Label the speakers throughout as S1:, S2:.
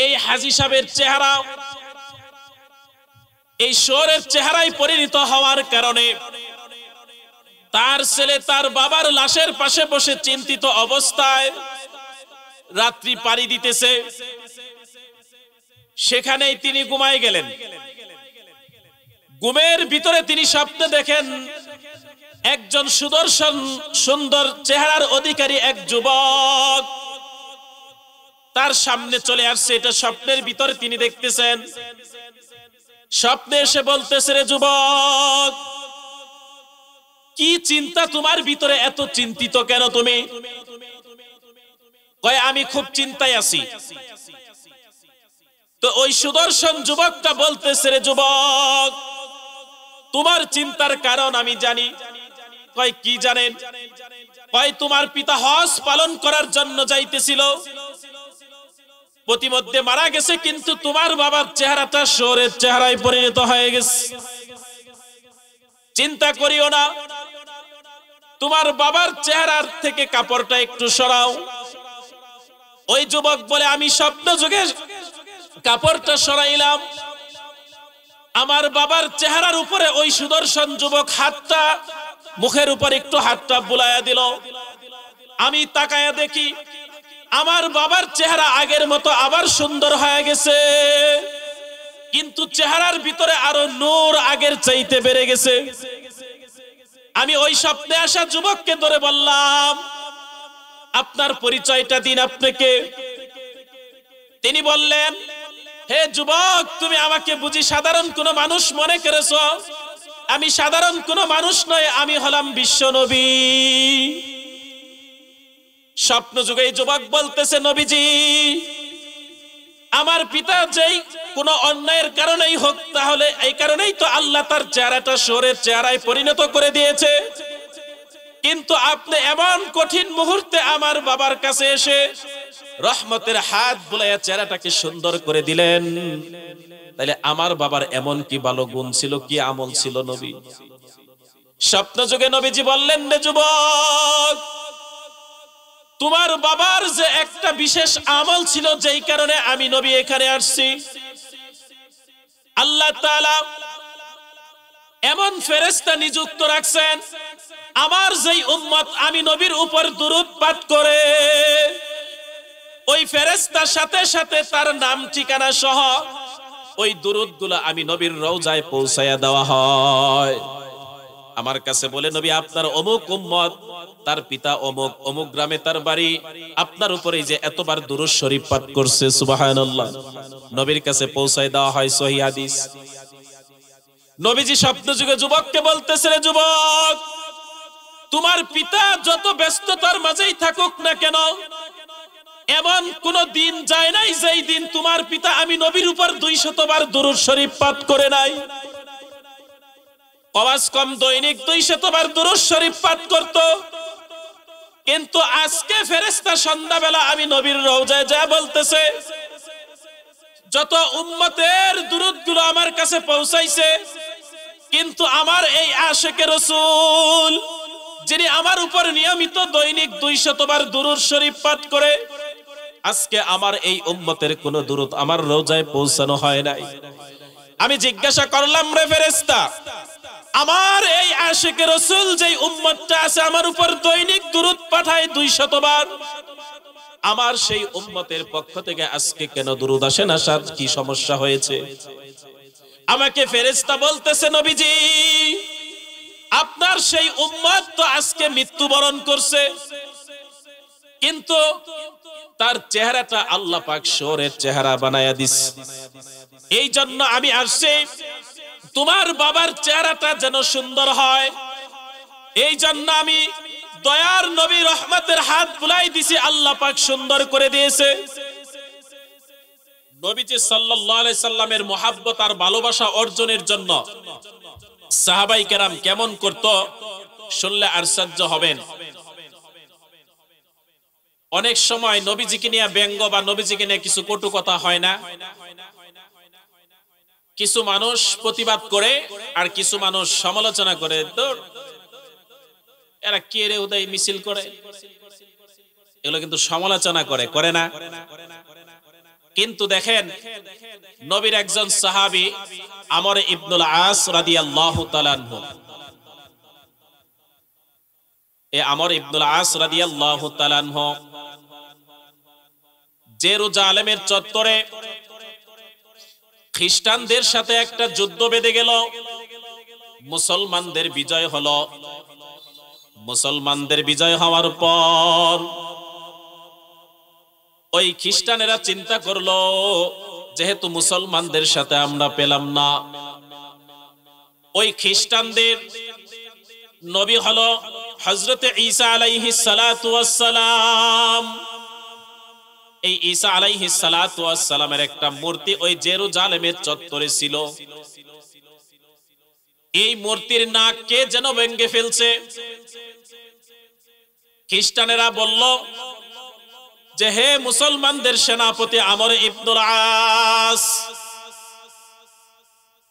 S1: এই হাজী সাহেবের চেহারা এই শহরের চেহারায় পরিণত হওয়ার কারণে তার ছেলে তার বাবার লাশের পাশে বসে চিন্তিত অবস্থায় রাত্রি পাড়ি দিতেছে। সেখানেই তিনি ঘুমায় গেলেন। ঘুমের ভিতরে তিনি স্বপ্নে দেখেন একজন সুদর্শন সুন্দর চেহারার অধিকারী এক যুবক তার সামনে চলে আসছে। এটা স্বপ্নের ভিতরে তিনি দেখতেছেন। স্বপ্নে এসে বলতেছে, রে যুবক, কি চিন্তা তোমার ভিতরে? এত চিন্তিত কেন তুমি? কয়, আমি খুব চিন্তায় আছি। তো ওই সুদর্শন যুবকটা বলতেছে, রে যুবক, তোমার চিন্তার কারণ আমি জানি। কয়, কি জানেন? কয়, তোমার পিতা হজ পালন করার জন্য যাইতেছিল, প্রতিমধ্যে মারা গেছে, কিন্তু তোমার বাবার চেহারাটা শহরের চেহারায় পরিণত হয়ে গেছে। চিন্তা করিও না, তোমার বাবার চেহারার থেকে কাপড়টা একটু সরাও। ওই যুবক বলে, আমি স্বপ্ন যুগে কাপড়টা সরাইলাম। আমার বাবার চেহারার উপরে ওই সুদর্শন যুবক হাতটা মুখের উপর একটু হাতটা বুলাইয়া দিল। আমি তাকায়া দেখি আমার বাবার চেহারা আগের মতো আবার সুন্দর হয়ে গেছে, কিন্তু চেহারার ভিতরে আরো নূর আগের চাইতে বেড়ে গেছে। আমি ওই স্বপ্নে আসা যুবককে ধরে বললাম, আপনার পরিচয়টা দিন, আপনাকে। তিনি বললেন, হে যুবক, তুমি আমাকে বুঝি সাধারণ কোন মানুষ মনে করেছো? আমি সাধারণ কোন মানুষ নয়, আমি হলাম বিশ্ব নবী। স্বপ্ন যুগে যুবক বলতেছে, নবীজি, আমার পিতা যেই কোন অন্যায়ের কারণেই হোক, তাহলে এই কারণেই তো আল্লাহ তার চেহারাটা শহরের চেহারায় পরিণত করে দিয়েছে, কিন্তু আপনি এমন কঠিন মুহূর্তে আমার বাবার কাছে এসে রহমতের হাত বুলাইয়া চেহারাটাকে সুন্দর করে দিলেন। তাহলে আমার বাবার এমন কি ভালো গুণ ছিল, কি আমল ছিল নবী? স্বপ্ন যুগে নবীজি বললেন, রে যুবক, তোমার বাবার যে একটা বিশেষ আমল ছিল, যেই কারণে আমি নবী এখানে আসছি, আল্লাহ তাআলা এমন ফেরেশতা নিযুক্ত রাখছেন, আমার যেই উম্মত আমি নবীর উপর দুরূদ পাঠ করে, ওই ফেরেশতার সাথে সাথে তার নাম ঠিকানা সহ ওই দুরূদগুলো আমি নবীর রওজায় পৌঁছায়া দেওয়া হয়। আমার কাছে বলে, নবী, আপনার অমুক উম্মত, তার পিতা অমুক, অমুক গ্রামে তার বাড়ি, আপনার উপরে যে এতবার দুরূদ শরীফ পাঠ করছে, সুবহানাল্লাহ, নবীর কাছে পৌঁছায় দেওয়া হয় সহিহ হাদিস। নবীজি স্বপ্ন যুগে যুবককে বলতেছে, রে যুবক, তোমার পিতা যত ব্যস্ততার মাঝেই থাকুক না কেন, এমন কোন দিন যায় নাই যেই দিন তোমার পিতা আমি নবীর উপর 200 বার দুরূদ শরীফ পাঠ করে নাই। কমাস কম দৈনিক 200 বার দুরূদ শরীফ পাঠ করত, কিন্তু আজকে ফেরেশতা সন্ধ্যাবেলা আমি নবীর রওজায় যা বলতেছে, যত উম্মতের দুরূদগুলো আমার কাছে পৌঁছাইছে, কিন্তু আমার এই আশিকে রাসূল, যিনি আমার উপর নিয়মিত দৈনিক 200 বার দুরূদ শরীফ পাঠ করে, আজকে আমার এই উম্মতের কোন দুরূদ আমার রওজায় পৌঁছানো হয় নাই। আমি জিজ্ঞাসা করলাম, রে ফেরেশতা, আমার এই আশিকে রাসূল যেই উম্মতটা আছে আমার উপর দৈনিক দুরূদ পাঠায় 200 বার, আমার সেই উম্মতের পক্ষ থেকে আজকে কেন দুরূদ আসে না? সাথে কি সমস্যা হয়েছে? আমাকে ফেরেশতা বলতেছে, নবীজি, আপনার সেই উম্মত তো আজকে মৃত্যুবরণ করছে, কিন্তু তার চেহারাটা আল্লাহ পাক শহরের চেহারা বানায়া দিছে। এই জন্য আমি আসছি, তোমার বাবার চেহারাটা যেন সুন্দর হয়। এই জন্য আমি দয়ার নবী রহমতের হাত বুলাই দিছি, আল্লাহ পাক সুন্দর করে দিয়েছে। নবীজি সাল্লাল্লাহু আলাইহি সাল্লামের মুহাব্বত আর ভালোবাসা অর্জনের জন্য সাহাবায়ে কেরাম কেমন করত, শুনলে আশ্চর্য হবেন। অনেক সময় নবীজিকে নিয়ে ব্যঙ্গ বা নবীজিকে নিয়ে কিছু কটু কথা হয় না? কিছু মানুষ প্রতিবাদ করে আর কিছু মানুষ সমালোচনা করে, তো এরা কি রে উদয় মিছিল করে, এগুলো কিন্তু সমালোচনা করে, করে না? কিন্তু দেখেন নবীর একজন সাহাবী আমর ইবনুল আস রাদিয়াল্লাহু তাআলা আনহু, আমর ইবনুল আস রাদিয়াল্লাহু তাআলা আনহু জেরুজালেমের চত্বরে খ্রিস্টানদের সাথে একটা যুদ্ধ বেঁধে গেল। মুসলমানদের বিজয় হলো। মুসলমানদের বিজয় হওয়ার পর ওই খ্রিস্টানেরা চিন্তা করলো, যেহেতু মুসলমানদের সাথে আমরা পেলাম না, ওই খ্রিস্টানদের নবী হলো হযরত ঈসা আলাইহিস সালাতু ওয়াস সালাম। এই ঈসা আলাইহিস সালাতু ওয়াস সালামের একটা মূর্তি ওই জেরুজালেমের চত্বরে ছিল। এই মূর্তির নাক কে যেন ভেঙে ফেলছে। খ্রিস্টানেরা বলল যে, হে মুসলমানদের সেনাপতি আমর ইবনুল আস,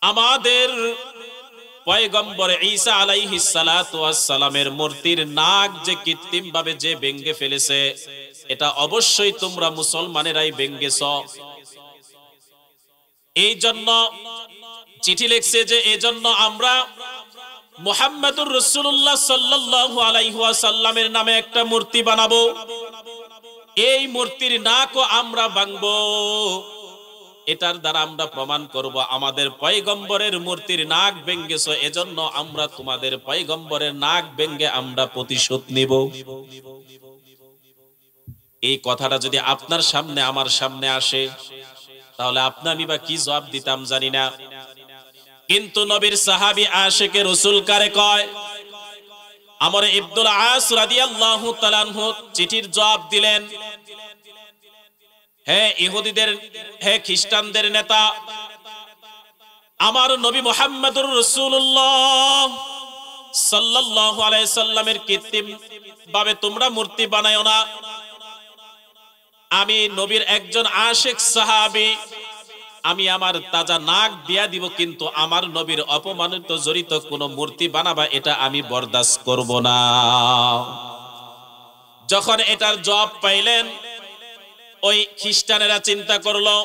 S1: আমাদের পয়গম্বর ঈসা আলাইহিস সালাতু ওয়াস সালামের মূর্তির নাক যে কৃত্রিম ভাবে যে ভেঙে ফেলেছে, এটা অবশ্যই তোমরা মুসলমানেরাই ভেঙেছ। এই জন্য চিঠি লিখছে যে এজন্য আমরা মুহাম্মাদুর রাসূলুল্লাহ সাল্লাল্লাহু আলাইহি ওয়াসাল্লামের নামে একটা মূর্তি বানাবো। এই মূর্তির নাকও আমরা ভাঙবো। এটার দ্বারা আমরা প্রমাণ করব আমাদের পয়গম্বরের মূর্তির নাক ভেঙেছ, এজন্য আমরা তোমাদের পয়গম্বরের নাক ভেঙে আমরা প্রতিশোধ নিব। এই কথাটা যদি আপনার সামনে আমার সামনে আসে, তাহলে আপনি আমি বা কি জবাব দিতাম জানি না। কিন্তু নবীর সাহাবী আশিকে রাসূল কারে কয়? আমর ইবনুল আস রাদিয়াল্লাহু তাআলা আনহু চিঠির জবাব দিলেন, হে ইহুদিদের, হে খ্রিস্টানদের নেতা, আমার নবী মুহাম্মদুর রাসূলুল্লাহ সাল্লাল্লাহু আলাইহি সাল্লামের কৃত্রিম ভাবে তোমরা মূর্তি বানায়ো না। আমি নবীর একজন আশিক সাহাবী, আমি আমার তাজা নাক দিয়া দিব, কিন্তু আমার নবীর অপমানিত জড়িত কোন মূর্তি বানাবা এটা আমি বরদাস্ত করব না। যখন এটার জবাব পাইলেন, ওই খ্রিস্টানেরা চিন্তা করলো,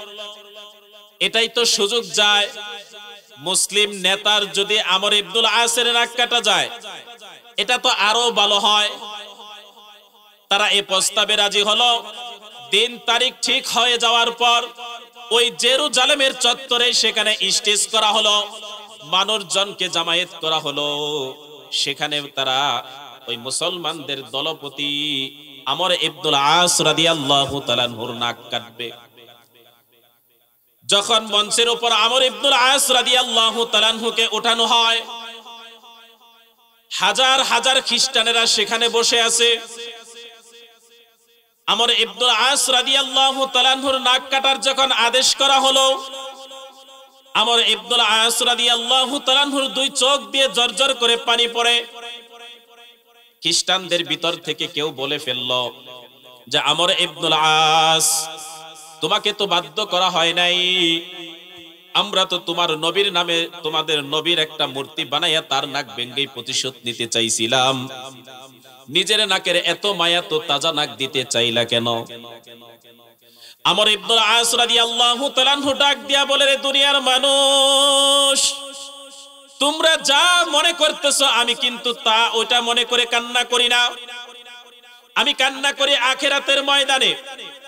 S1: এটাই তো সুযোগ যায়, মুসলিম নেতার যদি আমর ইবনুল আসের নাক কাটা যায়, এটা তো আরো ভালো হয়। তারা এই প্রস্তাবে রাজি হলো। দিন তারিখ ঠিক হয়ে যাওয়ার পর ওই জেরুজালেমের চত্বরে সেখানে স্টেজ করা হলো, মানুষজনকে জামায়াত করা হলো। সেখানে তারা ওই মুসলমানদের দলপতি আমর ইবনুল আস রাদিয়াল্লাহু তাআলা আনহুর নাক কাটবে। যখন মঞ্চের উপর আমর ইবনুল আস রাদিয়াল্লাহু তাআলা আনহুকে ওঠানো হয়, হাজার হাজার খ্রিস্টানেরা সেখানে বসে আছে। আমর ইবনুল আস রাদিয়াল্লাহু তাআলা আনহুর নাক কাটার যখন আদেশ করা হলো, আমর ইবনুল আস রাদিয়াল্লাহু তাআলা আনহুর দুই চোখ দিয়ে জর্জর করে পানি পড়ে। খ্রিস্টানদের ভিতর থেকে কেউ বলে ফেলল যে, আমর ইবনুল আস, তোমাকে তো বাধ্য করা হয় নাই, আমরা তো তোমার নবীর নামে তোমাদের নবীর একটা মূর্তি বানাইয়া তার নাক ভেঙেই প্রতিশোধ নিতে চাইছিলাম। নিজের নাকের এত মায়া তো তাজা নাক দিতে চাইলা কেন? আমর ইবনুল আস রাদিয়াল্লাহু তাআলা আনহু ডাক দিয়া বলে, রে দুনিয়ার মানুষ, তোমরা যা মনে করতেছো আমি কিন্তু তা ওইটা মনে করে কান্না করি না। আমি কান্না করি আখিরাতের ময়দানে,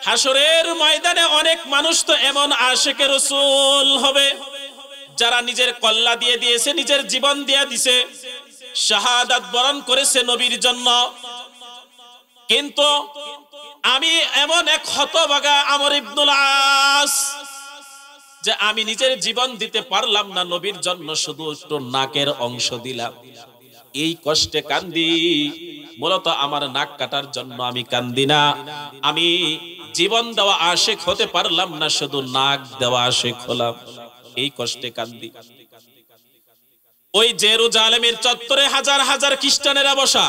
S1: হাসরের ময়দানে। অনেক মানুষ তো এমন আশিকে রাসূল হবে যারা নিজের কল্লা দিয়ে দিয়েছে, নিজের জীবন দিয়ে দিছে, শাহাদাত বরণ করেছে নবীর জন্য। কিন্তু আমি এমন এক হতভাগা আমর ইবনুল আস যে আমি নিজের জীবন দিতে পারলাম না নবীর জন্য, শুধু একটু নাকের অংশ দিলাম। এই কষ্টে কান্দি। মূলত আমার নাক কাটার জন্য আমি কান্দি না, আমি জীবন দেওয়া আশিক হতে পারলাম না, শুধু নাক দেওয়া আশিক হলাম। এই কষ্টে কান্দি। ওই জেরুজালেমের চত্বরে হাজার হাজার খ্রিস্টানেরা বসা।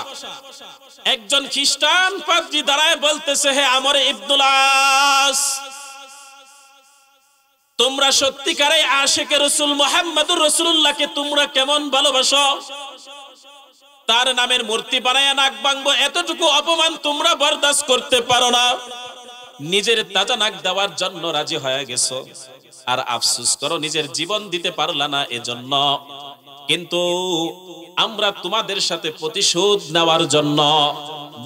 S1: একজন খ্রিস্টান পাদ্রী দাঁড়ায় বলতেছে, হে আমর ইবনুল আস, তোমরা সত্যিকারের আশিকে রাসূল মুহাম্মদুর রাসূলুল্লাহকে তোমরা কেমন ভালোবাসো? তার নামের মূর্তি বানায়া নাক ভাঙবো, এতটুকু অপমান তোমরা বরদাস্ত করতে পারো না? নিজের তাজা নাক দেওয়ার জন্য রাজি হয়ে গেছো, আর আফসোস করো নিজের জীবন দিতে পারলা না এজন্য। কিন্তু আমরা তোমাদের সাথে প্রতিশোধ নেওয়ার জন্য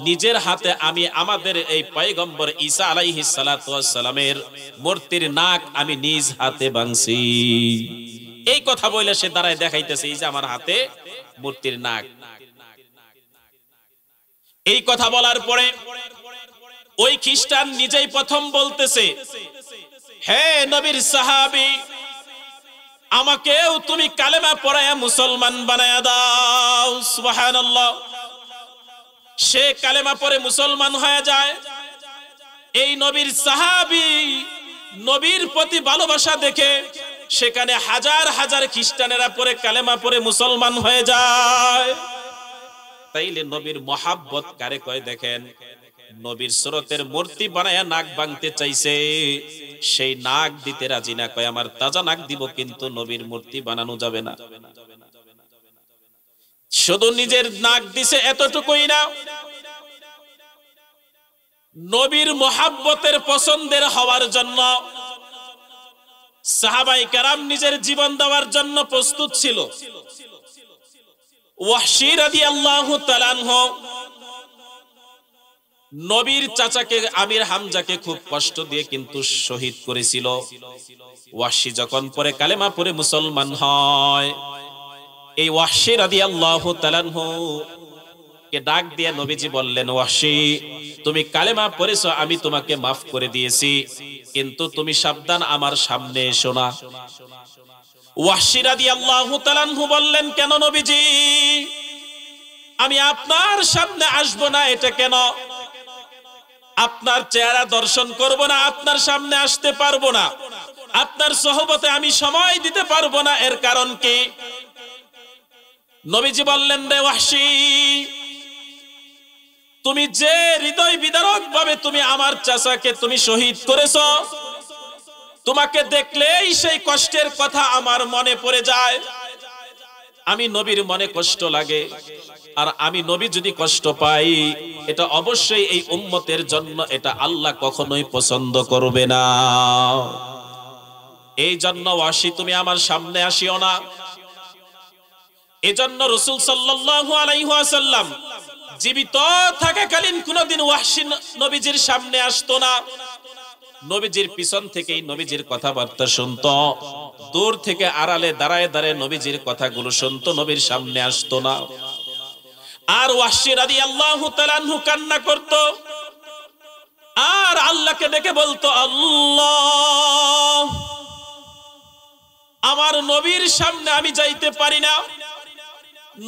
S1: নিজের হাতে আমি আমাদের এই পয়গম্বর ঈসা আলাইহিস সালাতু ওয়াস সালামের মূর্তির নাক আমি নিজ হাতে ভাঙছি। এই কথা বলে সে দাঁড়ায় দেখাইতেছে এই যে আমার হাতে মূর্তির নাক। এই কথা বলার পরে ওই খ্রিস্টান নিজেই প্রথম বলতেছে, হে নবীর সাহাবী, আমাকেও তুমি কালেমা পড়ায়া মুসলমান বানায়া দাও। সুবহানাল্লাহ। সে কালেমা পড়ে মুসলমান হয়ে যায়। এই নবীর সাহাবী নবীর প্রতি ভালোবাসা দেখে সেখানে হাজার হাজার খ্রিস্টানেরা পড়ে কালেমা পড়ে মুসলমান হয়ে যায়। তাইলে নবীর মহাব্বত কারে কয় দেখেন, নবীর সুরতের মূর্তি বানায়া নাক ভাঙতে চাইছে, সেই নাক দিতে রাজি না, কয় আমার তাজা নাক দিব, কিন্তু নবীর মূর্তি বানানো যাবে না। শুধু নিজের নাক দিছে এতটুকুই না, নবীর মহাব্বতের পছন্দের হওয়ার জন্য সাহাবায়ে কেরাম নিজের জীবন দেওয়ার জন্য প্রস্তুত ছিল। ওয়াহশী রাদিয়াল্লাহু তাআলা আনহু নবীর চাচাকে আমির হামজাকে খুব কষ্ট দিয়ে কিন্তু শহীদ করেছিল। ওয়াহশী যখন পরে কালেমা পড়ে মুসলমান হয়, এই ওয়াহশী রাদিয়াল্লাহু তাআলা আনহু কে ডাক দিয়ে নবীজি বললেন, ওয়াহশী তুমি কালেমা পড়েছো, আমি তোমাকে মাফ করে দিয়েছি, কিন্তু তুমি সাবধান আমার সামনে এসো না। ওয়াহশী রাদিয়াল্লাহু তাআলা আনহু বললেন, কেন নবীজি, আমি আপনার সামনে আসব না, এটা কেন? আপনার চেহারা দর্শন করব না, আপনার সামনে আসতে পারবো না, আপনার সোহবতে আমি সময় দিতে পারবো না, এর কারণ কি? নবীজি বললেন, রে ওয়াহশী, তুমি যে হৃদয় বিদারক ভাবে তুমি আমার চাচাকে তুমি শহীদ করেছো, তোমাকে দেখলেই সেই কষ্টের কথা আমার মনে পড়ে যায়। আমি নবীর মনে কষ্ট লাগে, আর আমি নবী যদি কষ্ট পাই, এটা অবশ্যই এই উম্মতের জন্য এটা আল্লাহ কখনোই পছন্দ করবে না। এই জন্য ওয়াহশী তুমি আমার সামনে আসিও না। এজন্য রাসূল সাল্লাল্লাহু আলাইহি ওয়াসাল্লাম জীবিত থাকাকালীন কোনদিন ওয়াহশী নবীজির সামনে আসতো না। নবীজির পিছন থেকেই নবীজির কথাবার্তা শুনতো, দূর থেকে আড়ালে দাঁড়ায় দাঁড়ায় নবীজির কথাগুলো শুনতো, নবীর সামনে আসতো না। আর ওয়াহশী রাদিয়াল্লাহু তাআলা আনহু কান্না করত, আর আল্লাহকে ডেকে বলতো, আল্লাহ, আমার নবীর সামনে আমি যাইতে পারি না,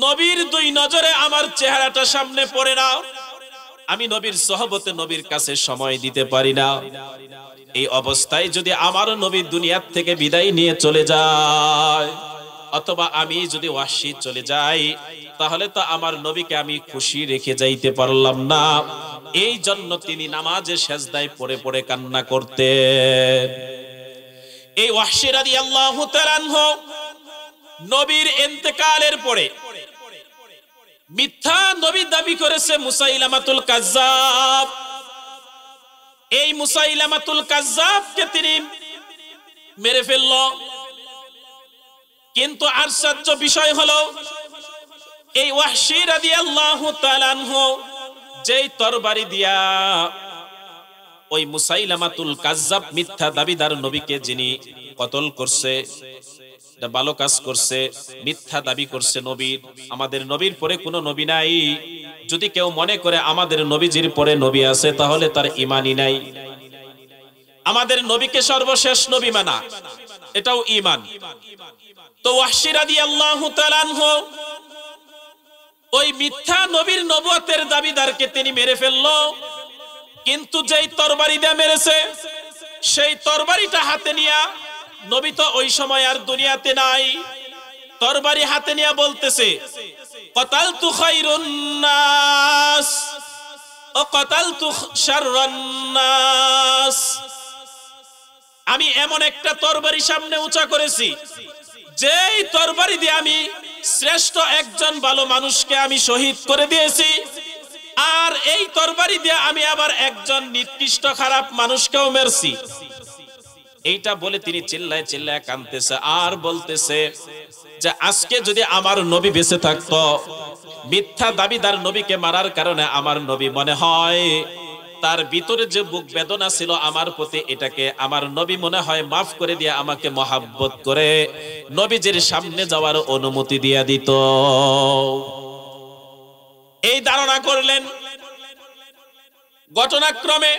S1: নবীর দুই নজরে আমার চেহারাটা সামনে পড়ে না, আমি নবীর সোহবতে নবীর কাছে সময় দিতে পারি না। এই অবস্থায় যদি আমার নবী দুনিয়ার থেকে বিদায় নিয়ে চলে যায়, অথবা আমি যদি ওয়াহশী চলে যাই, তাহলে তো আমার নবীকে আমি খুশি রেখে যাইতে পারলাম না। এই জন্য তিনি নামাজে সেজদায় পড়ে পড়ে কান্না করতেন। এই ওয়াহশী রাদিয়াল্লাহু তাআলা আনহু নবীর ইন্তেকালের পরে মিথ্যা নবী দাবি করেছে মুসাইলামাতুল কাজ্জাব। এই মুসাইলামাতুল কাজ্জাবকে তিনি মেরে ফেলল। কিন্তু আশ্চর্য বিষয় হলো, এই ওয়াহশী রাদিয়াল্লাহু তাআলা আনহু যেই তরবারি দিয়া ওই মুসাইলামাতুল কাজ্জাব মিথ্যা দাবিদার নবীকে যিনি কতল করছে, এটা ভালো কাজ করছে, মিথ্যা দাবি করছে নবীর, আমাদের নবীর পরে কোনো নবী নাই। যদি কেউ মনে করে আমাদের নবীজির পরে নবী আছে, তাহলে তার ঈমানই নাই। আমাদের নবীকে সর্বশেষ নবী মানা, এটাও ঈমান। তো ওয়াহশী রাদিয়াল্লাহু তাআলা আনহু ওই মিথ্যা নবীর নবুয়তের দাবিদারকে তিনি মেরে ফেলল। কিন্তু যেই তরবারি দিয়ে মেরেছে, সেই তরবারিটা হাতে নিয়া, নবী তো ওই সময় আর দুনিয়াতে নাই, তরবারি হাতে নিয়া বলতেছে, কতালতু খায়রুন নাস ও কতালতু শাররান নাস। আমি এমন একটা তরবারি সামনে উঁচা করেছি, যেই তরবারি দিয়ে আমি শ্রেষ্ঠ একজন ভালো মানুষকে আমি শহীদ করে দিয়েছি, আমার এই তরবারি দিয়ে আমি আবার একজন নিকৃষ্ট খারাপ মানুষকেও মেরেছি। এইটা বলে তিনি চিল্লায় চিল্লায় কাঁদতেছে আর বলতেছে যে আজকে যদি আমার নবী বেঁচে থাকতো, মিথ্যা দাবিদার নবীকে মারার কারণে আমার নবী মনে হয় তার ভিতরে যে বুক বেদনা ছিল আমার প্রতি, এটাকে আমার নবী মনে হয় মাফ করে দিয়ে আমাকে মহাব্বত করে নবীজির সামনে যাওয়ার অনুমতি দিয়ে দিত। এই ধারণা করলেন। ঘটনাক্রমে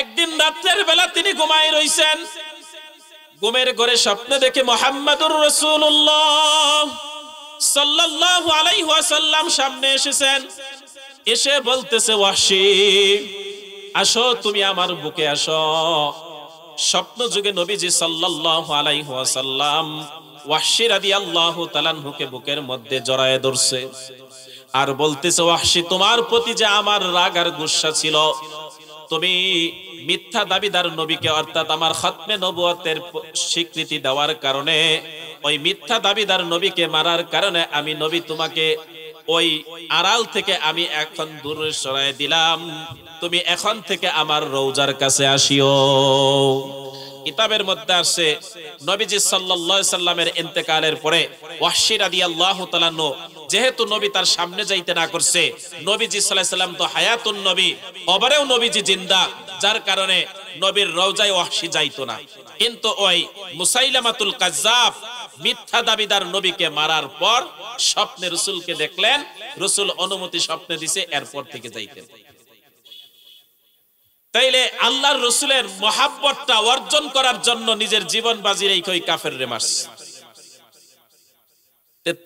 S1: একদিন রাতের বেলা তিনি ঘুমায় রইছেন। ঘুমের ঘরে স্বপ্নে দেখে মুহাম্মাদুর রাসূলুল্লাহ সাল্লাল্লাহু আলাইহি ওয়াসাল্লাম সামনে এসেছেন। এসে বলতেছে, ওয়াহশী আসো, তুমি আমার বুকে আসো। স্বপ্ন যুগে নবীজি সাল্লাল্লাহু আলাইহি ওয়াসাল্লাম ওয়াহশী রাদিয়াল্লাহু তাআলা আনহুকে বুকের মধ্যে জড়ায় ধরছে আর বলতেছে, ওয়াহশী তোমার প্রতি যে আমার রাগ আর গুসা ছিল, তুমি মিথ্যা দাবিদার নবীকে অর্থাৎ আমার খতমে নবুয়তের স্বীকৃতি দেওয়ার কারণে, ওই মিথ্যা দাবিদার নবীকে মারার কারণে আমি নবী তোমাকে ওই আড়াল থেকে আমি এখন দূরে সরায় দিলাম। তুমি এখন থেকে আমার রওজার কাছে আসিও। কিতাবের মধ্যে আছে নবীজি সাল্লাল্লাহু আলাইহি সাল্লামের ইন্তেকালের পরে ওয়াহশী রাদিয়াল্লাহু তাআলা যেহেতু নবী তার সামনে যাইতে না করছে, নবীজি সাল্লাল্লাহু আলাইহি সাল্লাম তো হায়াতুন নবী, কবরেও নবীজি জিন্দা, যার কারণে নবীর রওজায় ওয়াহশী যাইতো না। কিন্তু ওই মুসাইলামাতুল কাজ্জাব মিথ্যা দাবিদার নবীকে মারার পর স্বপ্নে রাসূলকে দেখলেন, রাসূল অনুমতি স্বপ্নে দিছে, এরপর থেকে যাইতেন। তাইলে আল্লাহর রাসূলের মহাব্বতটা অর্জন করার জন্য নিজের জীবন বাজি রেখে ওই কাফেররে মারছে।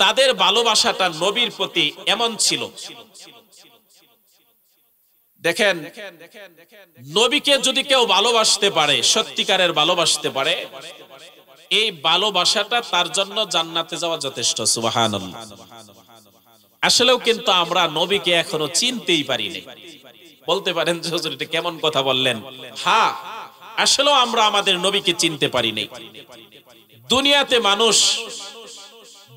S1: তাদের ভালোবাসাটা নবীর প্রতি এমন ছিল। দেখেন, নবীকে যদি কেউ ভালোবাসতে পারে, সত্যিকারের ভালোবাসতে পারে, এই ভালোবাসাটা তার জন্য জান্নাতে যাওয়া যথেষ্ট। সুবহানাল্লাহ। আসলেও কিন্তু আমরা নবীকে এখনো চিনতেই পারি নাই। বলতে পারেন যে হুজুর এটা কেমন কথা বললেন? হ্যাঁ, আসলেও আমরা আমাদের নবীকে চিনতে পারি নাই। দুনিয়াতে মানুষ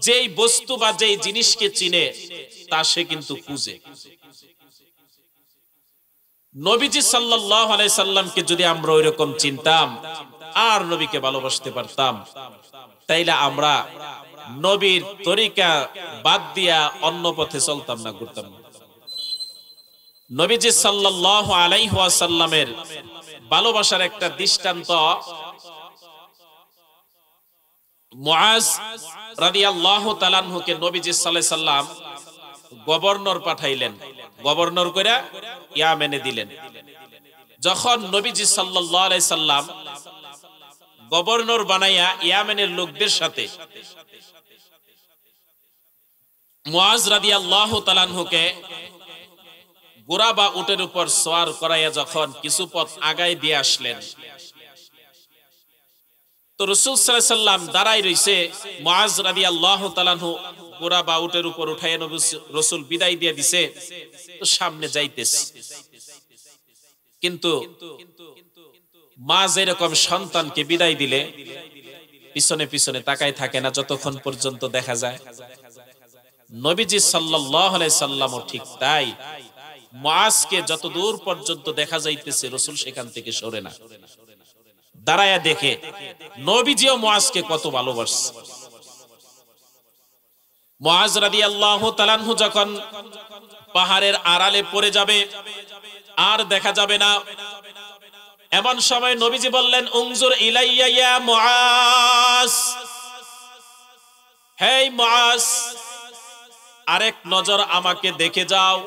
S1: যেই বস্তু বা যেই জিনিসকে চিনে তা সে কিন্তু খুঁজে। নবীজি সাল্লাল্লাহু আলাইহি সাল্লামকে যদি আমরা ওইরকম চিনতাম আর নবীকে ভালোবাসতে পারতাম, তাইলে আমরা নবীর তরিকা বাদ দিয়া অন্য পথে চলতাম না, ঘুরতাম না। নবীজি সাল্লাল্লাহু আলাইহি ওয়াসাল্লামের ভালোবাসার একটা দৃষ্টান্ত মুআজ রাদিয়াল্লাহু তাআলা আনহুকে নবীজি সাল্লাল্লাহু আলাইহি সাল্লাম গভর্নর পাঠাইলেন, গভর্নর কইরা ইয়ামেনে দিলেন। যখন নবীজি সাল্লাল্লাহু আলাইহি সাল্লাম গভর্নর বানাইয়া ইয়ামেনের লোকদের সাথে মুআজ রাদিয়াল্লাহু তাআলা আনহুকে ঘোড়া বা উটের উপর সওয়ার করাইয়া যখন কিছু পথ আগায় দিয়ে আসলেন, তো রাসূল সাল্লাল্লাহু আলাইহি সাল্লাম দাঁড়ায় রইছে। মুআজ রাদিয়াল্লাহু তাআলা আনহু ঘোড়া বা উটের উপর উঠাইয়া নবী রাসূল বিদায় দিয়ে দিছে, তো সামনে যাইতেছে। কিন্তু মা যেরকম সন্তানকে বিদায় দিলে পিছনে পিছনে তাকায় থাকে না যতক্ষণ পর্যন্ত দেখা যায়, নবীজি সাল্লাল্লাহু আলাইহি সাল্লামও ঠিক তাই। মুআজকে যত দূর পর্যন্ত দেখা যাইতেছে রাসূল সেখান থেকে সরে না, দাঁড়ায়া দেখে নবীজিও মুআজকে কত ভালোবাসে। মুআজ রাদিয়াল্লাহু তাআলা আনহু যখন পাহাড়ের আড়ালে পড়ে যাবে, আর দেখা যাবে না, এমন সময় নবীজি বললেন, উনজুর ইলাইয়া ইয়া মুআজ, হে মুআজ, আরেক নজর আমাকে দেখে যাও,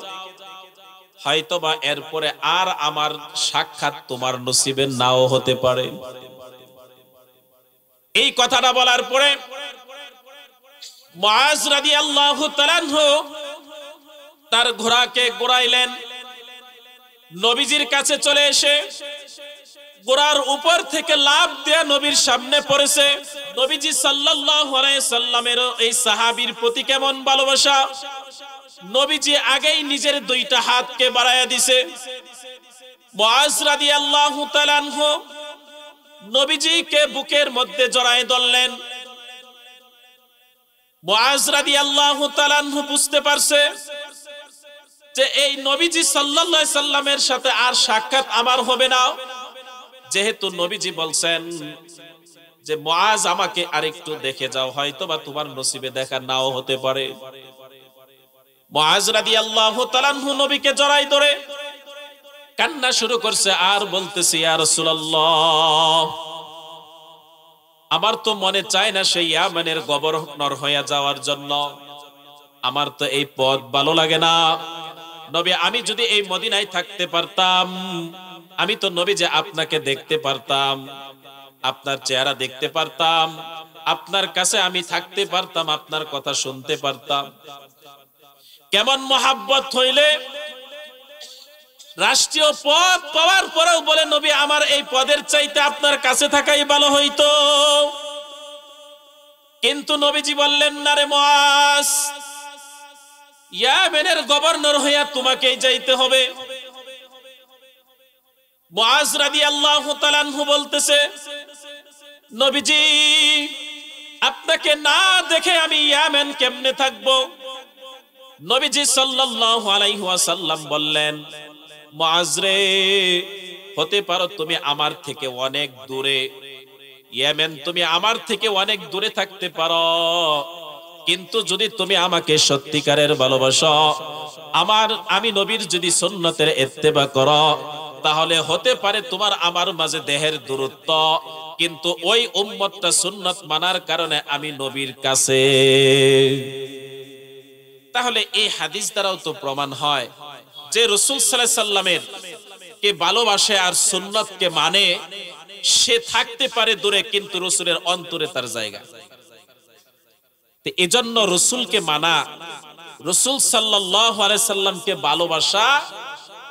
S1: হয়তোবা এরপরে আর আমার সাক্ষাৎ তোমার নসিবে নাও হতে পারে। এই কথাটা বলার পরে মুআজ রাদিয়াল্লাহু তাআলা আনহু তার ঘোড়াকে ঘোরাইলেন, নবীজির কাছে চলে এসে ঘোড়ার উপর থেকে লাফ দিয়ে নবীর সামনে পড়েছে। নবীজি সাল্লাল্লাহু আলাইহি সাল্লামের এই সাহাবীর প্রতি কেমন ভালোবাসা! নবীজি আগেই নিজের দুইটা হাতকে বাড়ায়া দিছে। মুআজ রাদিয়াল্লাহু তাআলা আনহু নবীজিকে বুকের মধ্যে জড়ায় ধরলেন। মুআজ রাদিয়াল্লাহু তাআলা আনহু বুঝতে পারছে যে এই নবীজি সাল্লাল্লাহু আলাইহি সাল্লামের সাথে আর সাক্ষাৎ আমার হবে না, যেহেতু নবীজি বলছেন যে মুআজ আমাকে আরেকটু দেখে যাও, হয়তো বা তোমার নসিবে দেখা নাও হতে পারে। মুআজ রাদিয়াল্লাহু তাআলা আনহু নবীকে জড়াই ধরে কান্না শুরু করছে আর বলতেছে, ইয়া রাসূলুল্লাহ, আমার তো মনে চায় না সেই ইয়ামানের গভর্নর হয়ে যাওয়ার জন্য, আমার তো এই পদ ভালো লাগে না। নবী, আমি যদি এই মদিনায় থাকতে পারতাম, আমি তো নবী যে আপনাকে দেখতে পারতাম, আপনার চেহারা দেখতে পারতাম, আপনার কাছে আমি থাকতে পারতাম, আপনার কথা শুনতে পারতাম। কেমন মহাব্বত হইলে রাষ্ট্রীয় পদ পাওয়ার পরেও বলে, নবী আমার এই পদের চাইতে আপনার কাছে থাকাই ভালো হইতো। কিন্তু নবীজি বললেন, না রে মুআজ, ইয়ামেনের গভর্নর হইয়া তোমাকেই যাইতে হবে। মুআজ রাদিয়াল্লাহু তাআলা আনহু বলতেছে, নবীজি আপনাকে না দেখে আমি ইয়ামেন কেমনে থাকবো? নবীজি সাল্লাল্লাহু আলাইহি ওয়াসাল্লাম বললেন, মুআজ রে, হতে পারো তুমি আমার থেকে অনেক দূরে, ইয়েমেন তুমি আমার থেকে অনেক দূরে থাকতে পারো, কিন্তু যদি তুমি আমাকে সত্যিকারের ভালোবাসো, আমি নবীর যদি সুন্নতের ইত্তেবা করো, তাহলে হতে পারে তোমার আমার মাঝে দেহের দূরত্ব, কিন্তু ওই উম্মতটা সুন্নত মানার কারণে আমি নবীর কাছে। তাহলে এই হাদিস দ্বারাও তো প্রমাণ হয় যে রাসূল সাল্লাল্লাহু আলাইহি সাল্লামের কে ভালোবাসে আর সুন্নতকে মানে, সে থাকতে পারে দূরে, কিন্তু রাসূলের অন্তরে তার জায়গা। তো এজন্য রাসূলকে মানা, রাসূল সাল্লাল্লাহু আলাইহি সাল্লামকে ভালোবাসা,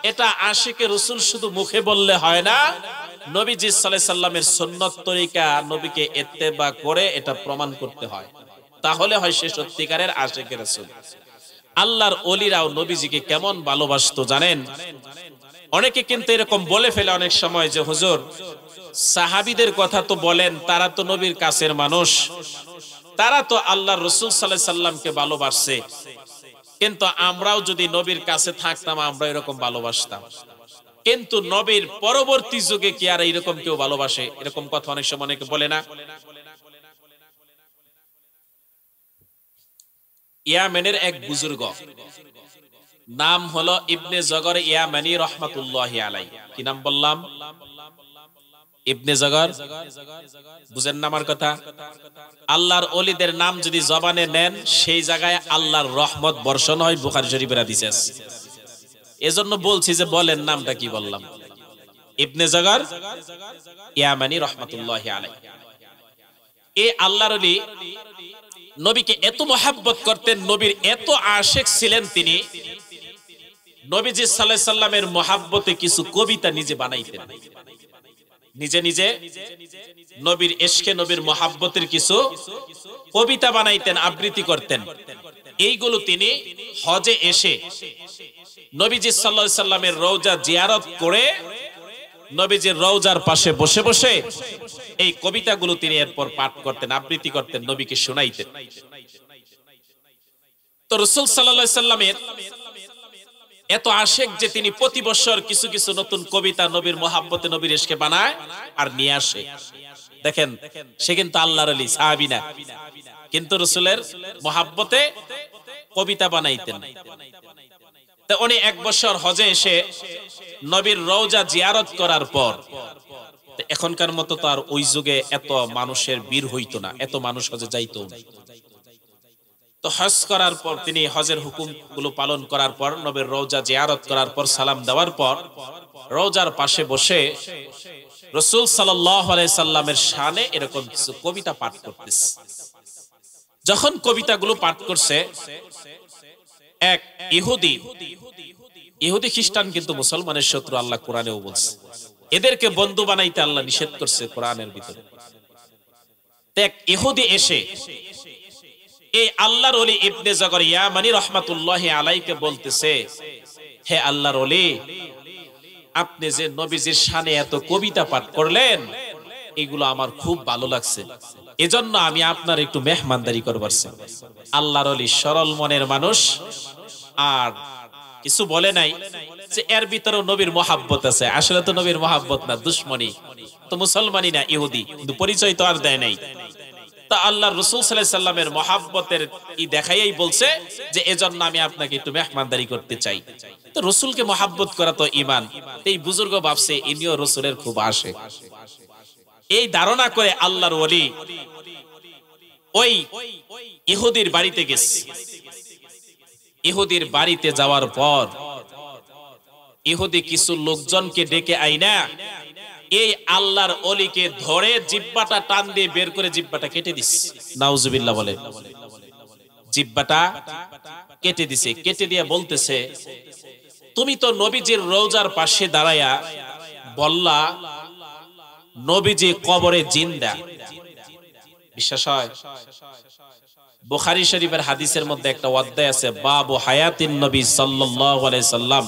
S1: এটা আশিকে রাসূল শুধু মুখে বললে হয় না, নবীজি সাল্লাল্লাহু আলাইহি সাল্লামের সুন্নত তরিকা, নবীকে ইত্তেবা করে এটা প্রমাণ করতে হয়, তাহলে হয় সে সত্যিকারের আশিকে রাসূল। আল্লাহর ওলিরাও নবীজিকে কেমন ভালোবাসতো জানেন? অনেকে কিন্তু এরকম বলে ফেলে অনেক সময় যে হুজুর, সাহাবীদের কথা তো বলেন, তারা তো নবীর কাছের মানুষ, তারা তো আল্লাহর রাসূল সাল্লাল্লাহু আলাইহি সাল্লামকে ভালোবাসে, কিন্তু আমরাও যদি নবীর কাছে থাকতাম আমরা এরকম ভালোবাসতাম। কিন্তু নবীর পরবর্তী যুগে কি আর এরকম কেউ ভালোবাসে? এরকম কথা অনেক সময় অনেকে বলে না। ইয়ামেনের এক বুজুর্গ, নাম হলো ইবনে জগর ইয়ামানি রাহমাতুল্লাহি আলাইহি। কি নাম বললাম? ইবনে জগর। বুঝেন না আমার কথা? আল্লাহর ওলিদের নাম যদি জবানে নেন, সেই জায়গায় আল্লাহর রহমত বর্ষণ হয়, বুখারী শরীফের হাদিস আছে। এজন্য বলছি যে বলেন নামটা কি বললাম? ইবনে জগর ইয়ামানি রাহমাতুল্লাহি আলাইহি। এই আল্লাহর ওলি নবীকে এত মহব্বত করতেন, নবীর এত আশিক ছিলেন তিনি, নবীজি সাল্লাল্লাহু আলাইহি সাল্লামের মহব্বতে কিছু কবিতা নিজে বানাইতেন, নিজে নিজে নবীর ইশকে, নবীর মহব্বতের কিছু কবিতা বানাইতেন, আবৃত্তি করতেন। এইগুলো তিনি হজে এসে নবীজি সাল্লাল্লাহু আলাইহি সাল্লামের রওজা জিয়ারত করে নবীজির রওজার পাশে বসে বসে এই কবিতাগুলো তিনি এরপর পাঠ করতেন, আবৃত্তি করতেন, নবীকে শোনাইতেন। তো রাসূল সাল্লাল্লাহু আলাইহি সাল্লামের এত আশিক যে তিনি প্রতি বছর কিছু কিছু নতুন কবিতা নবীর মহব্বতে, নবীর ইশকে বানায় আর নিয়ে আসে। দেখেন, সে কিন্তু আল্লাহর ওলি, সাহাবী না, কিন্তু রাসূলের মহব্বতে কবিতা বানাইতেন। তো উনি এক বছর হজে এসে নবীর রওজা জিয়ারত করার পর, এখনকার মতো তো আর ওই যুগে এত মানুষের ভিড় হইতো না, এত মানুষ হজে যাইতো না। তো হজ করার পর তিনি হজের হুকুমগুলো পালন করার পর, নবীর রওজা জিয়ারত করার পর, সালাম দেওয়ার পর রওজার পাশে বসে রাসূল সাল্লাল্লাহু আলাইহি সাল্লামের শানে এরকম কিছু কবিতা পাঠ করতেছে। যখন কবিতাগুলো পাঠ করছে, এক ইহুদি খ্রিস্টান কিন্তু মুসলমানের শত্রু, আল্লাহ কোরআনেও বলছে এদেরকে বন্ধু বানাইতে আল্লাহ নিষেধ করছে কোরআনের ভিতরে। এক ইহুদি এসে এই আল্লাহর ওলি ইবনে জগর ইয়ামানি রাহমাতুল্লাহি আলাইহিকে বলতেছে, হে আল্লাহর ওলি, আপনি যে নবীজির শানে এত কবিতা পাঠ করলেন, এগুলো আমার খুব ভালো লাগছে, এজন্য আমি আপনার একটু মেহমানদারি করবার চাই। আল্লাহর ওলি সরল মনের মানুষ, আর কিছু বলে নাই যে এর ভিতরেও নবীর মহাব্বত আছে। আসলে তো নবীর মহাব্বত না, দুশ্মনী। তো মুসলমানই না, ইহুদি, কিন্তু পরিচয় তো আর দেয় নাই। তা আল্লাহ রাসূল সাল্লাল্লাহু আলাইহি সাল্লামের মহাব্বতের ই দেখাইয়াই বলছে যে এজন্য আমি আপনাকে একটু মেহমানদারি করতে চাই। তো রাসূলকে মহাব্বত করা তো ঈমান। এই বুজুর্গ ভাবছে ইনিও রাসূলের খুব আশিক। এই ধারণা করে আল্লাহর ওলি ওই ইহুদির বাড়িতে গেছে। ইহুদির বাড়িতে যাওয়ার পর ইহুদি কিছু লোকজনকে ডেকে আইনা এই আল্লাহর ওলিকে ধরে জিহ্বাটা টান দিয়ে বের করে জিহ্বাটা কেটে দিছে। নাউজুবিল্লাহ বলে। জিহ্বাটা কেটে দিছে। কেটে দিয়ে বলতেছে, তুমি তো নবীজির রওজার পাশে দাঁড়ায়া বললা নবীজি কবরে জিন্দা। বিশ্বাস হয়? বুখারী শরীফের হাদিসের মধ্যে একটা অধ্যায় আছে, বাবু হায়াতিন নবী সাল্লাল্লাহু আলাইহি সাল্লাম।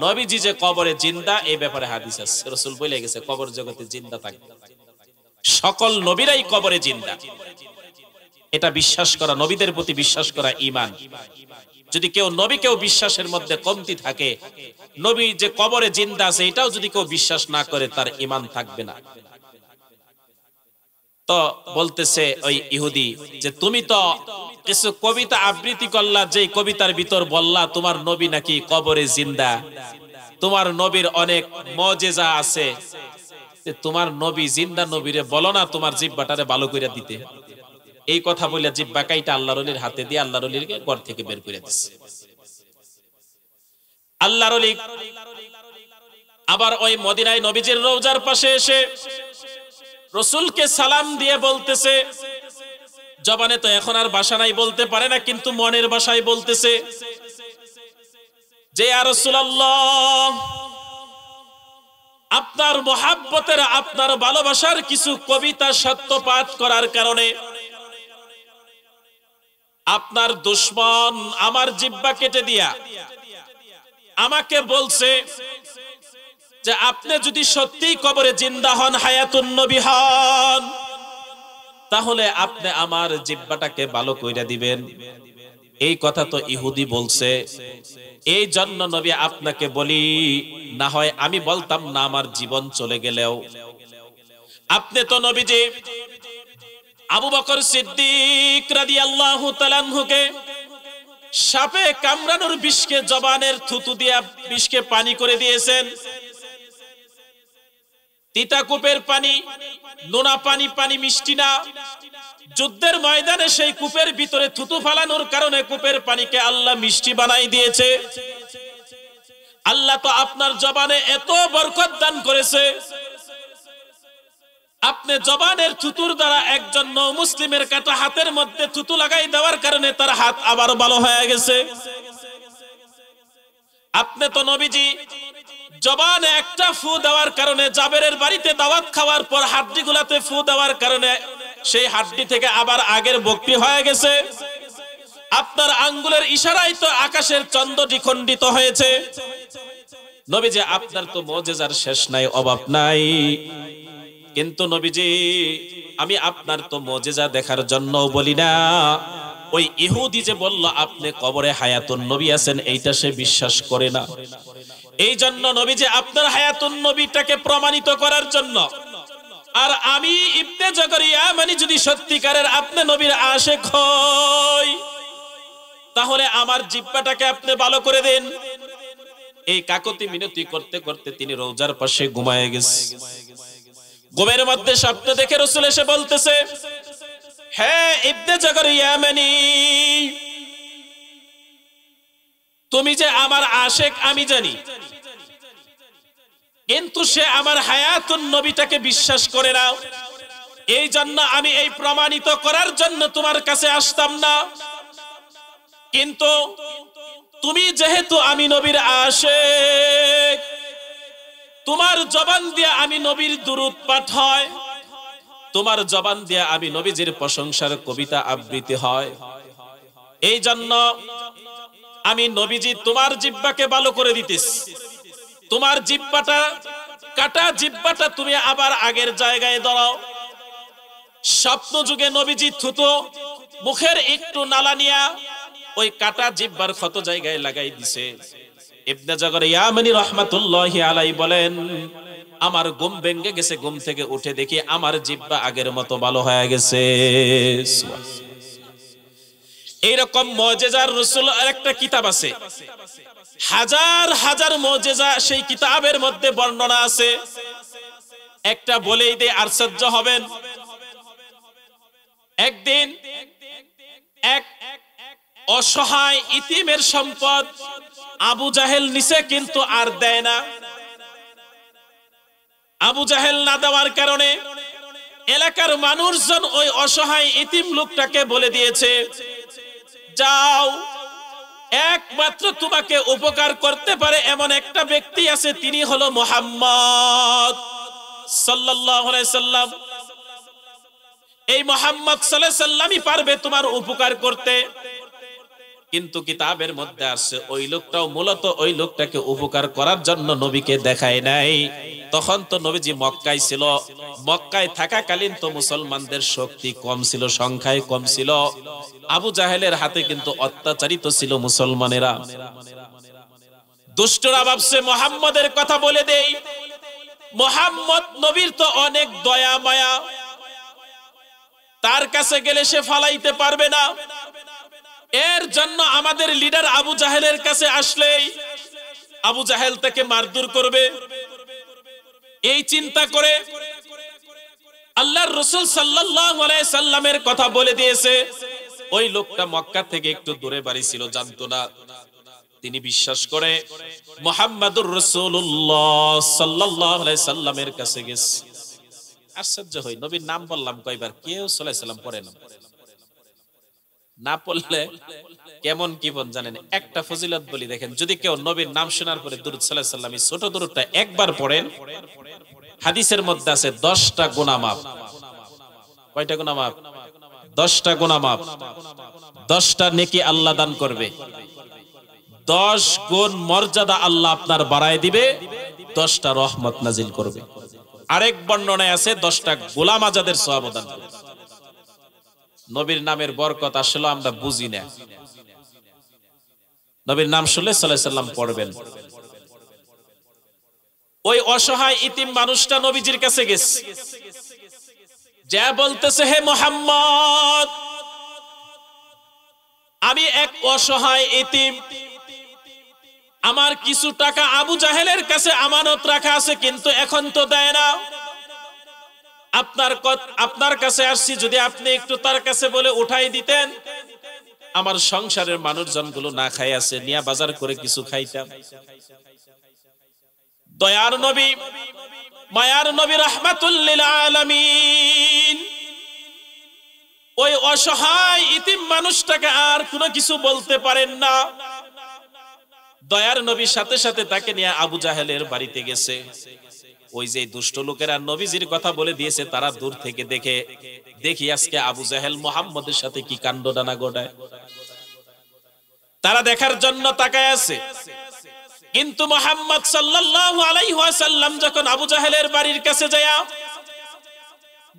S1: নবীজি যে কবরে জিন্দা, এই ব্যাপারে হাদিস আছে। রাসূল বলে গেছে কবর জগতে জিন্দা থাকে, সকল নবীরাই কবরে জিন্দা। এটা বিশ্বাস করা, নবীদের প্রতি বিশ্বাস করা ঈমান। যদি কেউ নবীকেও বিশ্বাসের মধ্যে কমতি থাকে, নবী যে কবরে জিন্দা আছে এটাও যদি কেউ বিশ্বাস না করে, তার ঈমান থাকবে না। তো বলতেছে ওই ইহুদি যে তুমি তো কিছু কবিতা আবৃত্তি করলা, যে কবিতার ভিতর বললা তোমার নবী নাকি কবরে জিন্দা, তোমার নবীর অনেক মুজিজা আছে। তোমার নবী জিন্দা, নবীরে বলো না তোমার জিহ্বাটারে ভালো করে দিতে। এই কথা বলে জিহ্বা কাইটা আল্লাহর ওলির হাতে দিয়ে আল্লাহর ওলিকে ঘর থেকে বের করে দিচ্ছে। আল্লাহর ওলি আবার ওই মদিনায় নবীজির রওজার পাশে এসে রাসূলকে সালাম দিয়ে বলতেছে, জবানে তো এখন আর ভাষা নাই, বলতে পারে না, কিন্তু মনের ভাষায় বলতেছে যে ইয়া রাসূলুল্লাহ, আপনার মহাব্বতের, আপনার ভালোবাসার কিছু কবিতা সত্যপাঠ করার কারণে আপনার দুশমন আমার জিহ্বা কেটে দিয়া আমাকে বলছে যে আপনি যদি সত্যি কবরে জিন্দা হন, হায়াতুন নবী হন, তাহলে আপনি আমার জিহ্বাটাকে ভালো কইরা দিবেন। এই কথা তো ইহুদি বলছে, এই জন্য নবী আপনাকে বলি, না হয় আমি বলতাম না আমার জীবন চলে গেলেও। আপনি তো নবীজি আবু বকর সিদ্দিক রাদিয়াল্লাহু তাআলা আনহুকে সাপে কামড়ানোর বিষকে জবানের থুতু দিয়া বিষকে পানি করে দিয়েছেন। তিতা কূপের পানি, নোনা পানি, পানি মিষ্টি না। যুদ্ধের ময়দানে সেই কূপের ভিতরে থুতু ফালানোর কারণে কূপের পানিকে আল্লাহ মিষ্টি বানাই দিয়েছে। আল্লাহ তো আপনার জবানে এত বরকত দান করেছে, আপনি জবানের থুতুর দ্বারা একজন মুসলিমের কাটা হাতের মধ্যে থুতু লাগাই দেওয়ার কারণে তার হাত আবার ভালো হয়ে গেছে। আপনি তো নবীজি জবানে একটা ফু দেওয়ার কারণে, জাবেরের বাড়িতে দাওয়াত খাওয়ার পর হাড্ডিগুলাতে ফু দেওয়ার কারণে সেই হাড্ডি থেকে আবার আগের বকরি হয়ে গেছে। আপনার আঙ্গুলের ইশারায় তো আকাশের চন্দ্র দ্বিখণ্ডিত হয়েছে। নবীজি আপনার তো মুজিজার শেষ নাই, অভাব নাই। কিন্তু নবীজি আমি আপনার তো মুজিজা দেখার জন্য বলি না, ওই ইহুদি যে বলল আপনি কবরে হায়াতুন নবী আছেন, এইটা সে বিশ্বাস করে না। এই জন্য নবীজি আপনার হায়াতুন নবীটাকে প্রমাণিত করার জন্য, আর আমি ইবনে জাকারিয়া মানে যদি সত্যিকারের আপনি নবীর আশিক হই, তাহলে আমার জিহ্বাটাকে আপনি ভালো করে দেন। এই কাকতি মিনতি করতে করতে তিনি রওজার পাশে ঘুমায় গেছে। ঘুমের মধ্যে স্বপ্ন দেখে রাসূল এসে বলতেছে, হ্যাঁ ইবনে জাকারিয়া মানে তুমি যে আমার আশিক আমি জানি, কিন্তু সে আমার হায়াতুন নবীটাকে বিশ্বাস করে না। এই জন্য আমি এই প্রমাণিত করার জন্য তোমার কাছে আসতাম না। কিন্তু তুমি যেহেতু আমি নবীর আশিক, তোমার জবান দিয়ে আমি নবীর দুরূদ পাঠ হয়, তোমার জবান দিয়ে আমি নবীজির প্রশংসার কবিতা আবৃত্তি হয়। এই জন্য আমি নবীজি তোমার জিহ্বাকে ভালো করে দিতেছি। তোমার জিহ্বাটা, কাটা জিহ্বাটা তুমি আবার আগের জায়গায় দাও। স্বপ্ন যুগে নবীজি থুতু মুখের একটু নালা নিয়া ওই কাটা জিহ্বার ক্ষত জায়গায় লাগাই দিছে। ইবনে জাকারিয়ামানি রাহমাতুল্লাহি আলাইহি বলেন, আমার ঘুম ভেঙে গেছে, ঘুম থেকে উঠে দেখি আমার জিহ্বা আগের মতো ভালো হয়ে গেছে। এইরকম মুজিজার রাসূল আরেকটা কিতাব আছে, হাজার হাজার মুজিজা সেই কিতাবের মধ্যে বর্ণনা আছে। একটা বলেই দে আশ্চর্য হবেন। একদিন এক অসহায় ইতিমের সম্পদ আবু জাহেল নিছে, কিন্তু আর দেয় না। আবু জাহেল না দেওয়ার কারণে এলাকার মানুষজন ওই অসহায় ইতিম লোকটাকে বলে দিয়েছে, যাও, একমাত্র তোমাকে উপকার করতে পারে এমন একটা ব্যক্তি আছে, তিনি হলো মুহাম্মদ সাল্লাল্লাহু আলাইহি সাল্লাম। এই মুহাম্মদ সাল্লাল্লাহু আলাইহি সাল্লামই পারবে তোমার উপকার করতে। কিন্তু কিতাবের মধ্যে আছে ওই লোকটাও মূলত ওই লোকটাকে উপকার করার জন্য নবীকে দেখায় নাই। তখন তো নবীজি মক্কায় ছিল, মক্কায় থাকাকালীন তো মুসলমানদের শক্তি কম ছিল, সংখ্যায় কম ছিল। আবু জাহেলের হাতে কিন্তু অত্যাচারিত ছিল মুসলমানেরা। দুষ্টরা ভাবছে মুহাম্মদের কথা বলে দেই, মুহাম্মদ নবীর তো অনেক দয়া মায়া, তার কাছে গেলে সে ফালাইতে পারবে না, এর জন্য আমাদের লিডার আবু জাহেলের কাছে আসলেই আবু জাহেল তাকে মারধর করবে। এই চিন্তা করে আল্লাহর রাসূল সাল্লাল্লাহু আলাইহি সাল্লামের কথা বলে দিয়েছে। ওই লোকটা মক্কা থেকে একটু দূরে বাড়ি ছিল, জানতো না। তিনি বিশ্বাস করে মুহাম্মাদুর রাসূলুল্লাহ সাল্লাল্লাহু আলাইহি সাল্লামের কাছে গেছে। আশ্চর্য হই, নবীর নাম বললাম কয়বার, কেউ সাল্লাল্লাহু আলাইহি সাল্লাম পড়ে না। না পড়লে কেমন কি বন জানেন? একটা ফজিলত বলি, দেখেন, যদি কেউ নবীর নাম শোনার পরে দুরূদ সাল্লাল্লাহু আলাইহি সাল্লাম, এই ছোট দুরূদটা একবার পড়েন, হাদিসের মধ্যে আছে 10টা গুনাহ মাফ। কয়টা গুনাহ মাফ? 10টা গুনাহ মাফ। 10টা নেকি আল্লাহ দান করবে, 10 গুণ মর্যাদা আল্লাহ আপনার বাড়ায় দিবে, 10টা রহমত নাজিল করবে। আরেক বর্ণনায় আছে 10টা গোলাম আজাদের সওয়াব দান করবে। নবীর নামের বরকত আসলে আমরা বুঝি না। নবীর নাম শুনলে সাল্লাল্লাহু আলাইহি সাল্লাম পড়বেন। ওই অসহায় ইতিম মানুষটা নবীজির কাছে গেছে, যা বলতেছে, হে মুহাম্মদ, আমি এক অসহায় ইতিম, আমার কিছু টাকা আবু জাহেলের কাছে আমানত রাখা আছে, কিন্তু এখন তো দেয় না। আপনার কাছে আসছি, যদি আপনি একটু তার কাছে বলে উঠাই দিতেন, আমার সংসারের মানুষজন গুলো না খাই আছে, নিয়া বাজার করে কিছু খাইতাম। দয়ার নবী, মায়ার নবী, রাহমাতুল লিল আলামিন ওই অসহায় ইতিম মানুষটাকে আর কোনো কিছু বলতে পারেন না। দয়ার নবীর সাথে সাথে তাকে নিয়ে আবু জাহেলের বাড়িতে গেছে। ওই যে দুষ্ট লোকেরা নবীজির কথা বলে দিয়েছে, তারা দূর থেকে দেখি আজকে আবু জাহেল মুহাম্মদের সাথে কি কাণ্ড ডানা ঘটায়। তারা দেখার জন্য তাকায় আছে, কিন্তু মুহাম্মদ সাল্লাল্লাহু আলাইহি ওয়াসাল্লাম যখন আবু জাহেলের বাড়ির কাছে যায়,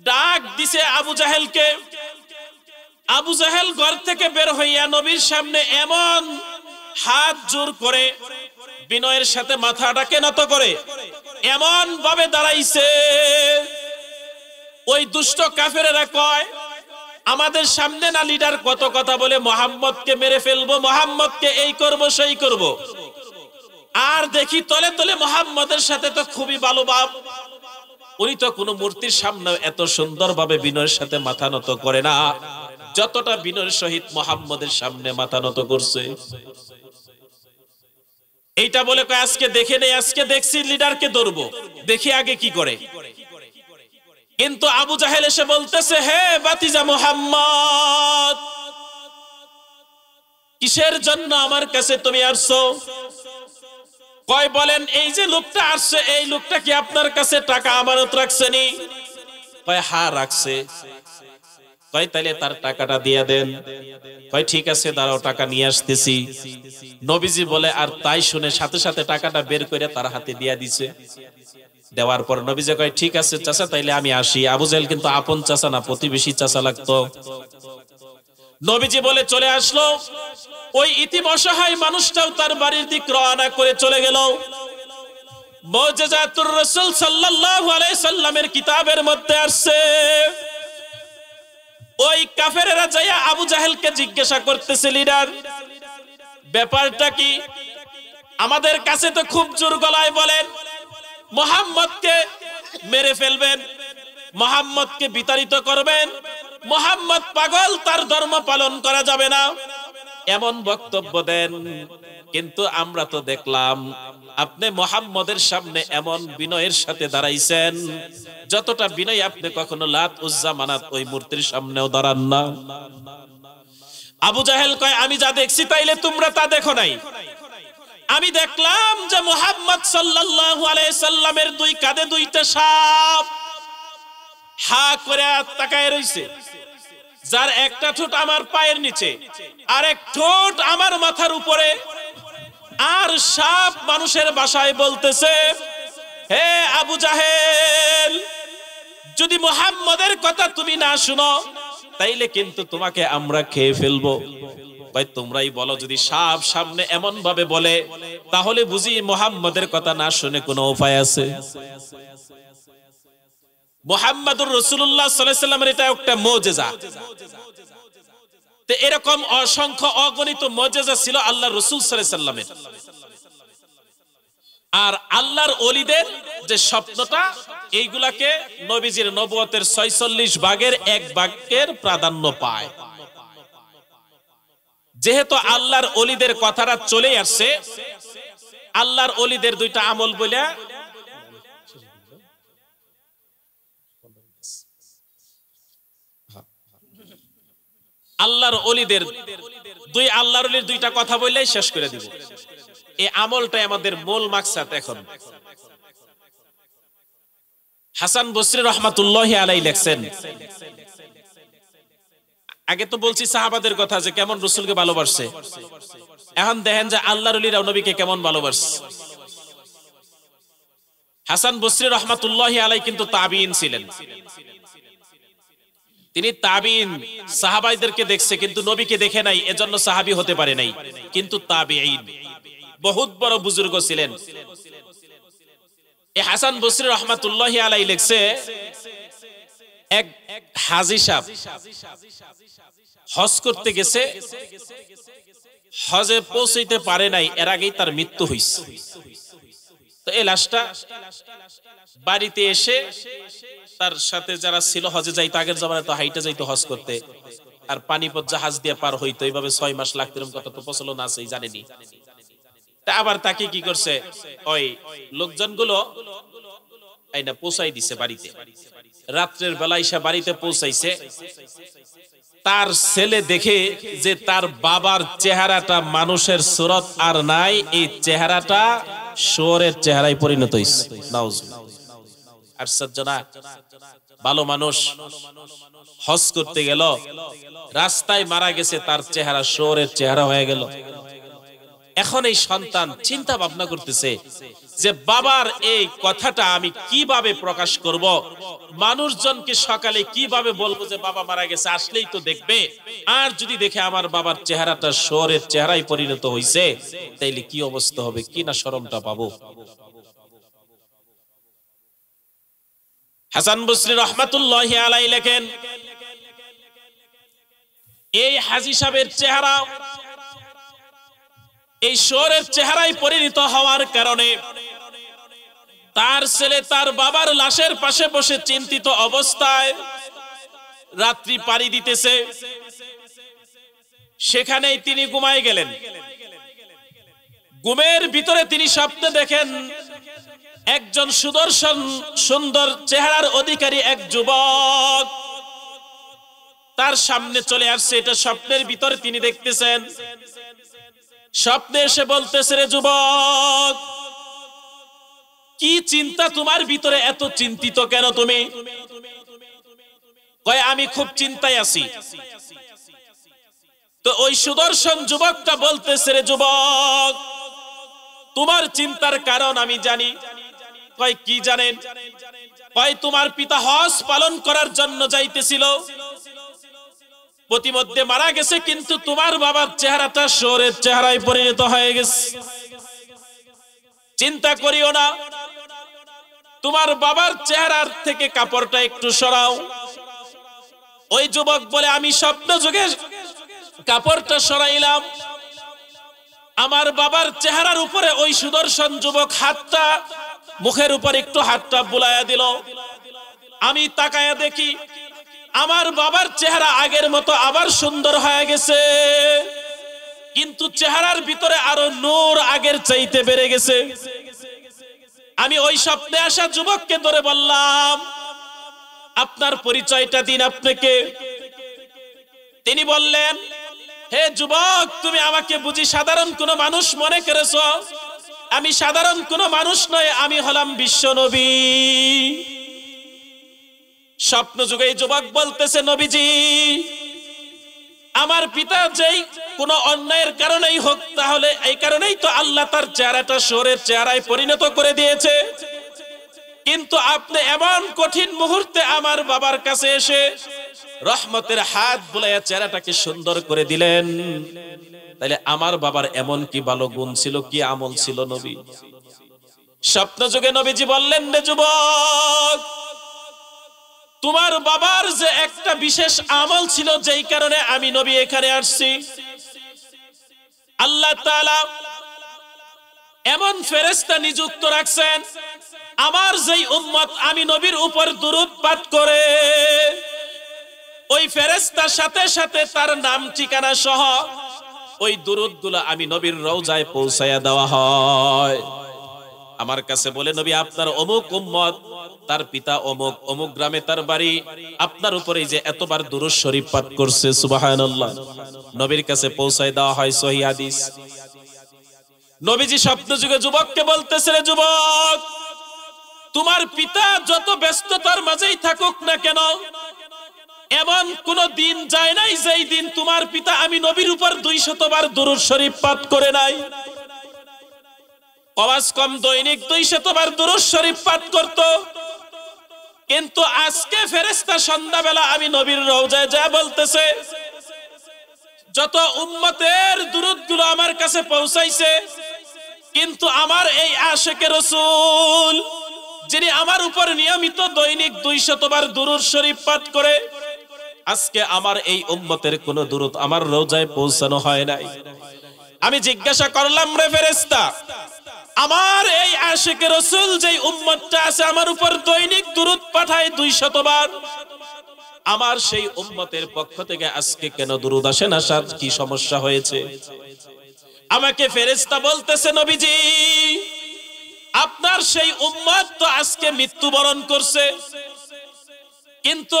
S1: ডাক দিছে আবু জাহেলকে। আবু জাহেল ঘর থেকে বের হইয়া নবীর সামনে এমন হাত জোর করে, বিনয়ের সাথে মাথাটাকে নত করে এমন ভাবে দাঁড়াইছে, ওই দুষ্ট কাফেরেরা কয়, আমাদের সামনে না লিডার কত কথা বলে, মুহাম্মদকে মেরে ফেলবো, মুহাম্মদকে এই করব সেই করব, আর দেখি তলে তলে মুহাম্মদের সাথে তো খুবই ভালো ভাব। উনি তো কোনো মূর্তির সামনে এত সুন্দরভাবে বিনয়ের সাথে মাথা নত করে না, যতটা বিনয়ের সহিত মুহাম্মদের সামনে মাথা নত করছে। এইটা বলে কয়, আজকে দেখে নেই, আজকে দেখছি লিডারকে ধরবো, দেখি আগে কি করে। কিন্তু আবু জাহেল এসে বলতেছে, হে ভাতিজা মুহাম্মদ, কিসের জন্য আমার কাছে তুমি আসছো? কয়, বলেন, এই যে লোকটা আসছে, এই লোকটা কি আপনার কাছে টাকা আমানত রাখছেনি? কয়, হ্যাঁ রাখছে। কয়, তাইলে তার টাকাটা দিয়ে দেন। কয়, ঠিক আছে, দাঁড়াও, টাকা নিয়ে আসতেছি। নবীজি বলে, আর তাই শুনে সাথে সাথে টাকাটা বের করে তার হাতে দিয়ে দিছে। দেওয়ার পর নবীজি কয়, ঠিক আছে চাচা, তাইলে আমি আসি। আবু জাহেল কিন্তু আপন চাচা না, প্রতিবেশী চাচা লাগতো। নবীজি বলে চলে আসলো। ওই ইতিম অসহায় মানুষটাও তার বাড়ির দিক রওনা করে চলে গেল। মুজিজাতুর রাসূল সাল্লাল্লাহু আলাইহি সাল্লামের কিতাবের মধ্যে আসছে, ওই কাফেরেরা যায়া আবু জাহেলকে জিজ্ঞাসা করতেছে, লিডার ব্যাপারটা কি? আমাদের কাছে তো খুব জোর গলায় বলেন মুহাম্মদকে মেরে ফেলবেন, মুহাম্মদকে বিতাড়িত করবেন, মুহাম্মদ পাগল, তার ধর্ম পালন করা যাবে না, এমন বক্তব্য দেন। কিন্তু আমরা তো দেখলাম আপনি মুহাম্মদের সামনে এমন বিনয়ের সাথে দাঁড়াইছেন, যতটা বিনয় আপনি কখনো লাত উজ্জা মানাত ওই মূর্তির সামনেও দাঁড়ান না। আবু জাহেল কয়, আমি যা দেখছি তাইলে তোমরা তা দেখো নাই। আমি দেখলাম যে মুহাম্মদ সাল্লাল্লাহু আলাইহি সাল্লামের দুই কাঁধে দুইটা সাপ হা করে তাকায় রইছে, যার একটা ঠোঁট আমার পায়ের নিচে, আর এক ঠোঁট আমার মাথার উপরে। আর সাপ মানুষের ভাষায় বলতেছে, হে আবু জাহেল, যদি মুহাম্মদের কথা তুমি না শুনো তাইলে কিন্তু তোমাকে আমরা খেয়ে ফেলবো। ভাই তোমরাই বলো, যদি সাপ সামনে এমন ভাবে বলে তাহলে বুঝি মুহাম্মদের কথা না শুনে কোনো উপায় আছে? মুহাম্মাদুর রাসূলুল্লাহ সাল্লাল্লাহু আলাইহি ওয়াসাল্লামের এটা একটা মুজিজা। তো এরকম অসংখ্য অগণিত মুজিজা ছিল আল্লাহর রাসূল সাল্লাল্লাহু আলাইহি ওয়াসাল্লামের। আর আল্লাহর ওলিদের যে স্বপ্নটা, এইগুলাকে নবীজির নবুয়তের ৪৬ ভাগের ১ ভাগের প্রাধান্য পায়। যেহেতু আল্লাহর ওলিদের কথাটা চলে আসছে, আল্লাহর ওলিদের দুইটা আমল বলে আল্লাহর ওলিদের আল্লাহর ওলির দুইটা কথা বললেই শেষ করে দিব। এই আমলটাই আমাদের মূল মাকসাদ। এখন হাসান বসরি রাহমাতুল্লাহি আলাইহি লেখছেন, আগে তো বলছি সাহাবাদের কথা যে কেমন রাসূলকে ভালোবাসছে, এখন দেখেন যে আল্লাহর ওলিরা নবীকে কেমন ভালোবাসছে। হাসান বসরি রাহমাতুল্লাহি আলাইহি কিন্তু তাবিঈন ছিলেন। তিনি তাবিঈন, সাহাবাইদেরকে দেখছে কিন্তু নবীকে দেখে নাই, এজন্য সাহাবী হতে পারে নাই, কিন্তু তাবিঈন বহুত বড় বুজুর্গ ছিলেন। এই হাসান বসরি রাহমাতুল্লাহি আলাইহি লেখছে, এক হাজী সাহেব হজ করতে গেছে, হজে পৌঁছাইতে পারে নাই, এর আগেই তার মৃত্যু হইছে। তো এই লাশটা বাড়িতে এসে তার সাথে যারা ছিল হজে যাইতো, আগের জামানায় তো হাইটে যাইতো হজ করতে, আর পানিপথ জাহাজ দিয়ে পার হইতো, এইভাবে ৬ মাস লাগতো, এরকম কত তো প্রচলন আছে জানেনি। তা আবার তাকে কি করছে, ওই লোকজনগুলো আইনা পৌঁছাই দিছে বাড়িতে। রাত্রের বেলা এসে বাড়িতে পৌঁছাইছে, তার ছেলে দেখে যে তার বাবার চেহারাটা মানুষের সুরত আর নাই, এই চেহারাটা শুয়োরের চেহারায় পরিণত হইছে। নাউজুবিল্লাহ। আর সজ্জনা ভালো মানুষ হজ করতে গেল, রাস্তায় মারা গেছে, তার চেহারা শুয়োরের চেহারা হয়ে গেল। এখন এই সন্তান চিন্তা ভাবনা করতেছে যে বাবার এই কথাটা আমি কিভাবে প্রকাশ করব, মানুষজনকে সকালে কিভাবে বলবো যে বাবা মারা গেছে, আসলেই তো দেখবে, আর যদি দেখে আমার বাবার চেহারাটা শুয়োরের চেহারায় পরিণত হইছে, তাইলে কি অবস্থা হবে, কি না শরমটা পাবো। হাসান বসরি রাহমাতুল্লাহি আলাইহি লেখেন, এই হাজী সাহেবের চেহারা এই শুয়োরের চেহারায় পরিণত হওয়ার কারণে তার ছেলে তার বাবার লাশের পাশে বসে চিন্তিত অবস্থায় রাত্রি পাড়ি দিতেছে, সেখানেই তিনি ঘুমায় গেলেন। ঘুমের ভিতরে তিনি স্বপ্নে দেখেন একজন সুদর্শন সুন্দর চেহারার অধিকারী এক যুবক তার সামনে চলে আসছে। এটা স্বপ্নের ভিতরে তিনি দেখতেছেন। স্বপ্নে এসে বলতেছে, রে যুবক, কি চিন্তা তোমার ভিতরে, এত চিন্তিত কেন তুমি? কয়, আমি খুব চিন্তায় আছি। তো ওই সুদর্শন যুবকটা বলতেছে, রে যুবক, তোমার চিন্তার কারণ আমি জানি। কয়, কি জানেন? কয়, তোমার পিতা হজ পালন করার জন্য যাইতেছিল, প্রতিমধ্যে মারা গেছে, কিন্তু তোমার বাবার চেহারাটা শহরের চেহারায় পরিণত হয়ে গেছে। চিন্তা করিও না, তোমার বাবার চেহারার থেকে কাপড়টা একটু সরাও। ওই যুবক বলে, আমি স্বপ্ন যুগে কাপড়টা সরাইলাম। আমার বাবার চেহারার উপরে ওই সুদর্শন যুবক হাতটা মুখের উপর একটু হাতটা বুলাইয়া দিল। আমি তাকায়া দেখি আমার বাবার চেহারা আগের মতো আবার সুন্দর হয়ে গেছে, কিন্তু চেহারার ভিতরে আরো নূর আগের চাইতে বেড়ে গেছে। আমি ওই স্বপ্নে আসা যুবককে ধরে বললাম, আপনার পরিচয়টা দিন, আপনাকে। তিনি বললেন, হে যুবক, তুমি আমাকে বুঝি সাধারণ কোন মানুষ মনে করেছো? আমি সাধারণ কোন মানুষ নয়, আমি হলাম বিশ্ব নবী। স্বপ্ন যুগে যুবক বলতেছে, নবীজি, আমার পিতা যেই কোন অন্যায়ের কারণেই হোক, তাহলে এই কারণেই তো আল্লাহ তার চেহারাটা শহরের চেহারায় পরিণত করে দিয়েছে, কিন্তু আপনি এমন কঠিন মুহূর্তে আমার বাবার কাছে এসে রহমতের হাত বুলাইয়া চেহারাটাকে সুন্দর করে দিলেন। তাইলে আমার বাবার এমন কি ভালো গুণ ছিল, কি আমল ছিল নবী? স্বপ্ন যুগে নবীজি বললেন, রে যুবক, তোমার বাবার যে একটা বিশেষ আমল ছিল, যেই কারণে আমি নবী এখানে আসছি, আল্লাহ তাআলা এমন ফেরেশতা নিযুক্ত রাখছেন, আমার যেই উম্মত আমি নবীর উপর দুরূদ পাঠ করে, ওই ফেরেশতার সাথে সাথে তার নাম ঠিকানা সহ ওই দুরূদগুলো আমি নবীর রওজায় পৌঁছায়া দেওয়া হয়। আমার কাছে বলে, নবী, আপনার অমুক উম্মত, তার পিতা অমুক, অমুক গ্রামে তার বাড়ি, আপনার উপরে যে এতবার দুরূদ শরীফ পাঠ করছে, সুবহানাল্লাহ, নবীর কাছে পৌঁছায় দেওয়া হয় সহিহ হাদিস। নবীজি স্বপ্ন যুগে যুবককে বলতেছে, রে যুবক, তোমার পিতা যত ব্যস্ততার মাঝেই থাকুক না কেন, এমন কোন দিন যায় নাই যেই দিন তোমার পিতা আমি নবীর উপর 200 বার দুরূদ শরীফ পাঠ করে নাই। কমাস কম দৈনিক 200 বার দুরূদ শরীফ পাঠ করত, কিন্তু আজকে ফেরেশতা সন্ধ্যাবেলা আমি নবীর রওজায় যা বলতেছে, যত উম্মতের দুরূদগুলো আমার কাছে পৌঁছাইছে, কিন্তু আমার এই আশিকে রাসূল, যিনি আমার উপর নিয়মিত দৈনিক 200 বার দুরূদ শরীফ পাঠ করে, আজকে আমার এই উম্মতের কোন দুরূদ আমার রওজায় পৌঁছানো হয় নাই। আমি জিজ্ঞাসা করলাম, রে ফেরেশতা, আমার এই আশিকে রাসূল যেই উম্মতটা আছে আমার উপর দৈনিক দুরূদ পাঠায় 200 বার, আমার সেই উম্মতের পক্ষ থেকে আজকে কেন দুরূদ আসে না? সার কি সমস্যা হয়েছে? আমাকে ফেরেশতা বলতেছে, নবীজি, আপনার সেই উম্মত তো আজকে মৃত্যুবরণ করছে, কিন্তু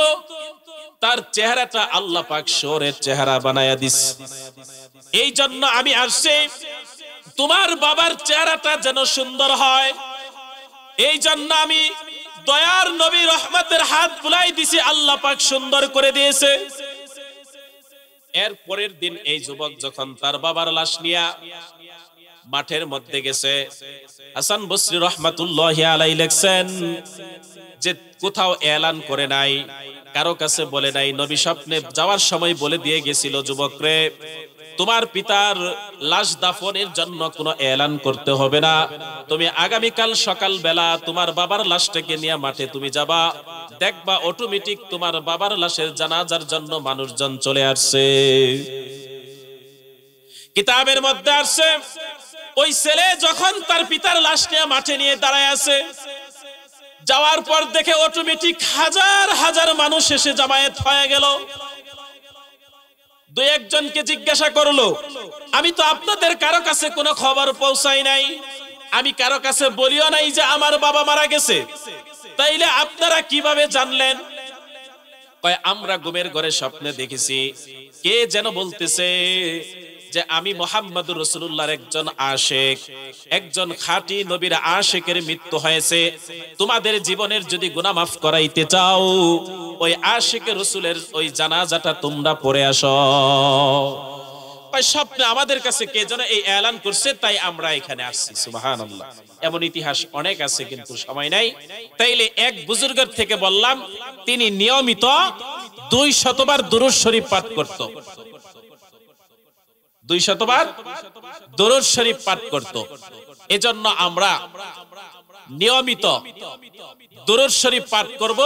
S1: তার চেহারাটা আল্লাহ পাক শহরের চেহারা বানায়া দিস। এই জন্য আমি আসছি, তোমার বাবার চেহারাটা যেন সুন্দর হয়, এই জন্য আমি দয়ার নবী রহমতের হাত বুলাই দিছি, আল্লাহ পাক সুন্দর করে দিয়েছে। এর পরের দিন এই যুবক যখন তার বাবার লাশ নিয়ে মাঠের মধ্যে গেছে, হাসান বসরি রহমাতুল্লাহি আলাইহি লেখছেন যে কোথাও এলান করে নাই, কারো কাছে বলে নাই। নবী স্বপ্নে যাওয়ার সময় বলে দিয়ে গেছিল, যুবকরে, তোমার পিতার লাশ দাফনের জন্য কোনো এলান করতে হবে না, তুমি আগামীকাল সকাল বেলা তোমার বাবার লাশটাকে নিয়ে মাঠে তুমি যাবা, দেখবা অটোমেটিক তোমার বাবার লাশের জানাজার জন্য মানুষজন চলে আসছে। কিতাবের মধ্যে আসছে, ওই ছেলে যখন তার পিতার লাশ নিয়ে মাঠে নিয়ে দাঁড়ায় আছে, যাওয়ার পর দেখে অটোমেটিক হাজার হাজার মানুষ এসে জামায়াত হয়ে গেল। দুই একজনকে জিজ্ঞাসা করলো, আমি তো আপনাদের কারো কাছে কোনো খবর পৌঁছাই নাই, আমি কারো কাছে বলিও নাই যে আমার বাবা মারা গেছে, তাইলে আপনারা কিভাবে জানলেন? কয়, আমরা ঘুমের ঘরে স্বপ্নে দেখেছি, কে যেন বলতেছে যে আমি মুহাম্মদুর রাসূলুল্লাহর একজন আশিক, একজন খাঁটি নবীর আশিকের মৃত্যু হয়েছে, তোমাদের জীবনের যদি গুনাহ মাফ করাইতে চাও, ওই আশিকের রাসূলের ওই জানাজাটা তোমরা পড়ে আসো। কয়, স্বপ্নে আমাদের কাছে কে যেন এই এলান করছে, তাই আমরা এখানে আসছি। সুবহানাল্লাহ, এমন ইতিহাস অনেক আছে, কিন্তু সময় নাই। তাইলে এক বুজুর্গের থেকে বললাম, তিনি নিয়মিত 200 বার দুরূদ শরীফ পাঠ করত, 200 বার দুরূদ শরীফ পাঠ করত। এজন্য আমরা নিয়মিত দুরূদ শরীফ পাঠ করব,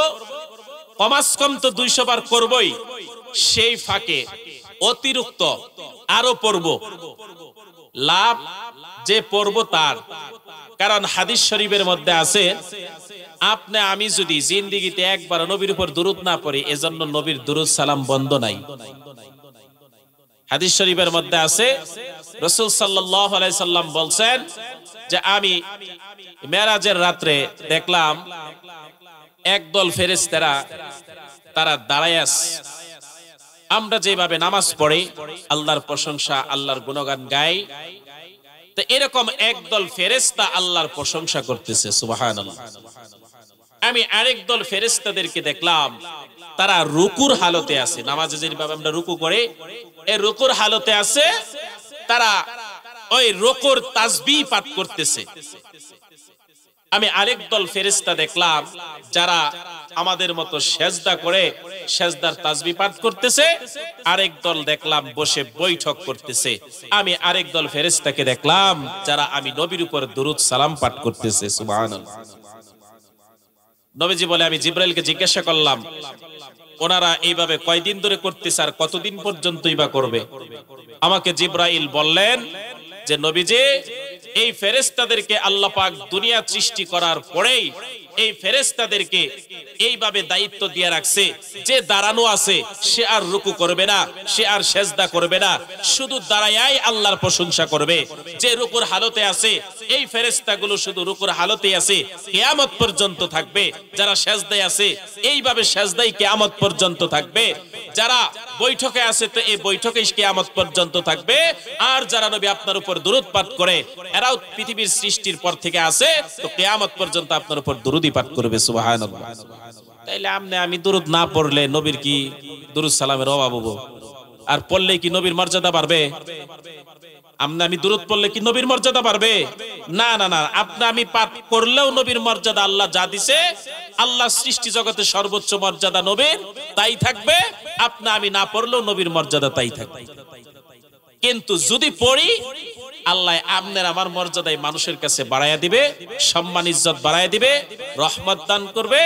S1: কমাস কম তো 200 বার করবই, সেই ফাঁকে অতিরিক্ত আরো পড়ব, লাভ যে পড়ব তার। কারণ হাদিস শরীফের মধ্যে আছে, আপনি আমি যদি জিন্দেগিতে একবার নবীর উপর দুরূদ না পড়ি, এজন্য নবীর দুরূদ সালাম বন্ধ নাই। হাদিস শরীফের মধ্যে আছে, রাসূল সাল্লাল্লাহু আলাইহি সাল্লাম বলছেন যে আমি মেরাজের রাত্রে দেখলাম একদল ফেরেশতারা তারা দাঁড়ায় আছে। আমরা যেভাবে নামাজ পড়ি, আল্লাহর প্রশংসা, আল্লাহর গুণগান গাই, তো এরকম একদল ফেরেশতা আল্লাহর প্রশংসা করতেছে, সুবহানাল্লাহ। আমি আরেক দল ফেরেশতাদেরকে দেখলাম তারা রুকুর হালতে আছে, নামাজে যেভাবে আমরা রুকু করি এই রুকুর হালতে আছে, তারা ওই রুকুর তাসবিহ পাঠ করতেছে। আমি আরেক দল ফেরেশতা দেখলাম যারা আমাদের মতো সেজদা করে সেজদার তাসবিহ পাঠ করতেছে, আরেক দল দেখলাম বসে বৈঠক করতেছে। আমি আরেক দল ফেরেশতাকে দেখলাম যারা আমি নবীর উপর দুরূদ সালাম পাঠ করতেছে, সুবহানাল্লাহ। নবীজি বলে, আমি জিবরাইলকে জিজ্ঞাসা করলাম ওনারা এইভাবে কয়দিন ধরে করতেছে আর কতদিন পর্যন্ত ইবা করবে? আমাকে জিবরাইল বললেন যে নবীজি, এই ফেরেশতাদেরকে আল্লাহ পাক দুনিয়া সৃষ্টি করার পরেই এই ফেরেশতাদেরকে এইভাবে দায়িত্ব দিয়ে রাখছে, যে দাঁড়ানো আছে সে আর রুকু করবে না, সে আর সেজদা করবে না, শুধু দাঁড়ায়াই আল্লাহর প্রশংসা করবে। যে রুকুর হালতে আছে এই ফেরেশতাগুলো শুধু রুকুর হালতেই আছে, কিয়ামত পর্যন্ত থাকবে। যারা সেজদায় আছে এইভাবে সেজদাই কিয়ামত পর্যন্ত থাকবে। যারা বৈঠকে আছে তো এই বৈঠকেই কিয়ামত পর্যন্ত থাকবে। আর যারা নবী আপনার উপর দুরূদ পাঠ করে এরাও পৃথিবীর সৃষ্টির পর থেকে আছে, তো কিয়ামত পর্যন্ত আপনার উপর দুরূদই পাঠ করবে, সুবহানাল্লাহ। তাইলে আমি দুরূদ না পড়লে নবীর কি দুরূদ সালামের অভাব হবে? আর পড়লে কি নবীর মর্যাদা বাড়বে? আমি দুরূদ পড়লে কি নবীর মর্যাদা বাড়বে? না না না, আমি পাঠ করলেও নবীর মর্যাদা আল্লাহ যা দিছে, আল্লাহ সৃষ্টি জগতে সর্বোচ্চ মর্যাদা নবীর তাই থাকবে। আমি না পড়লেও নবীর মর্যাদা তাই থাকবে। কিন্তু যদি পড়ি, আল্লাহ আপনার আমার মর্যাদায় মানুষের কাছে বাড়াইয়া দিবে, সম্মান ইজ্জত বাড়াইয়া দিবে, রহমত দান করবে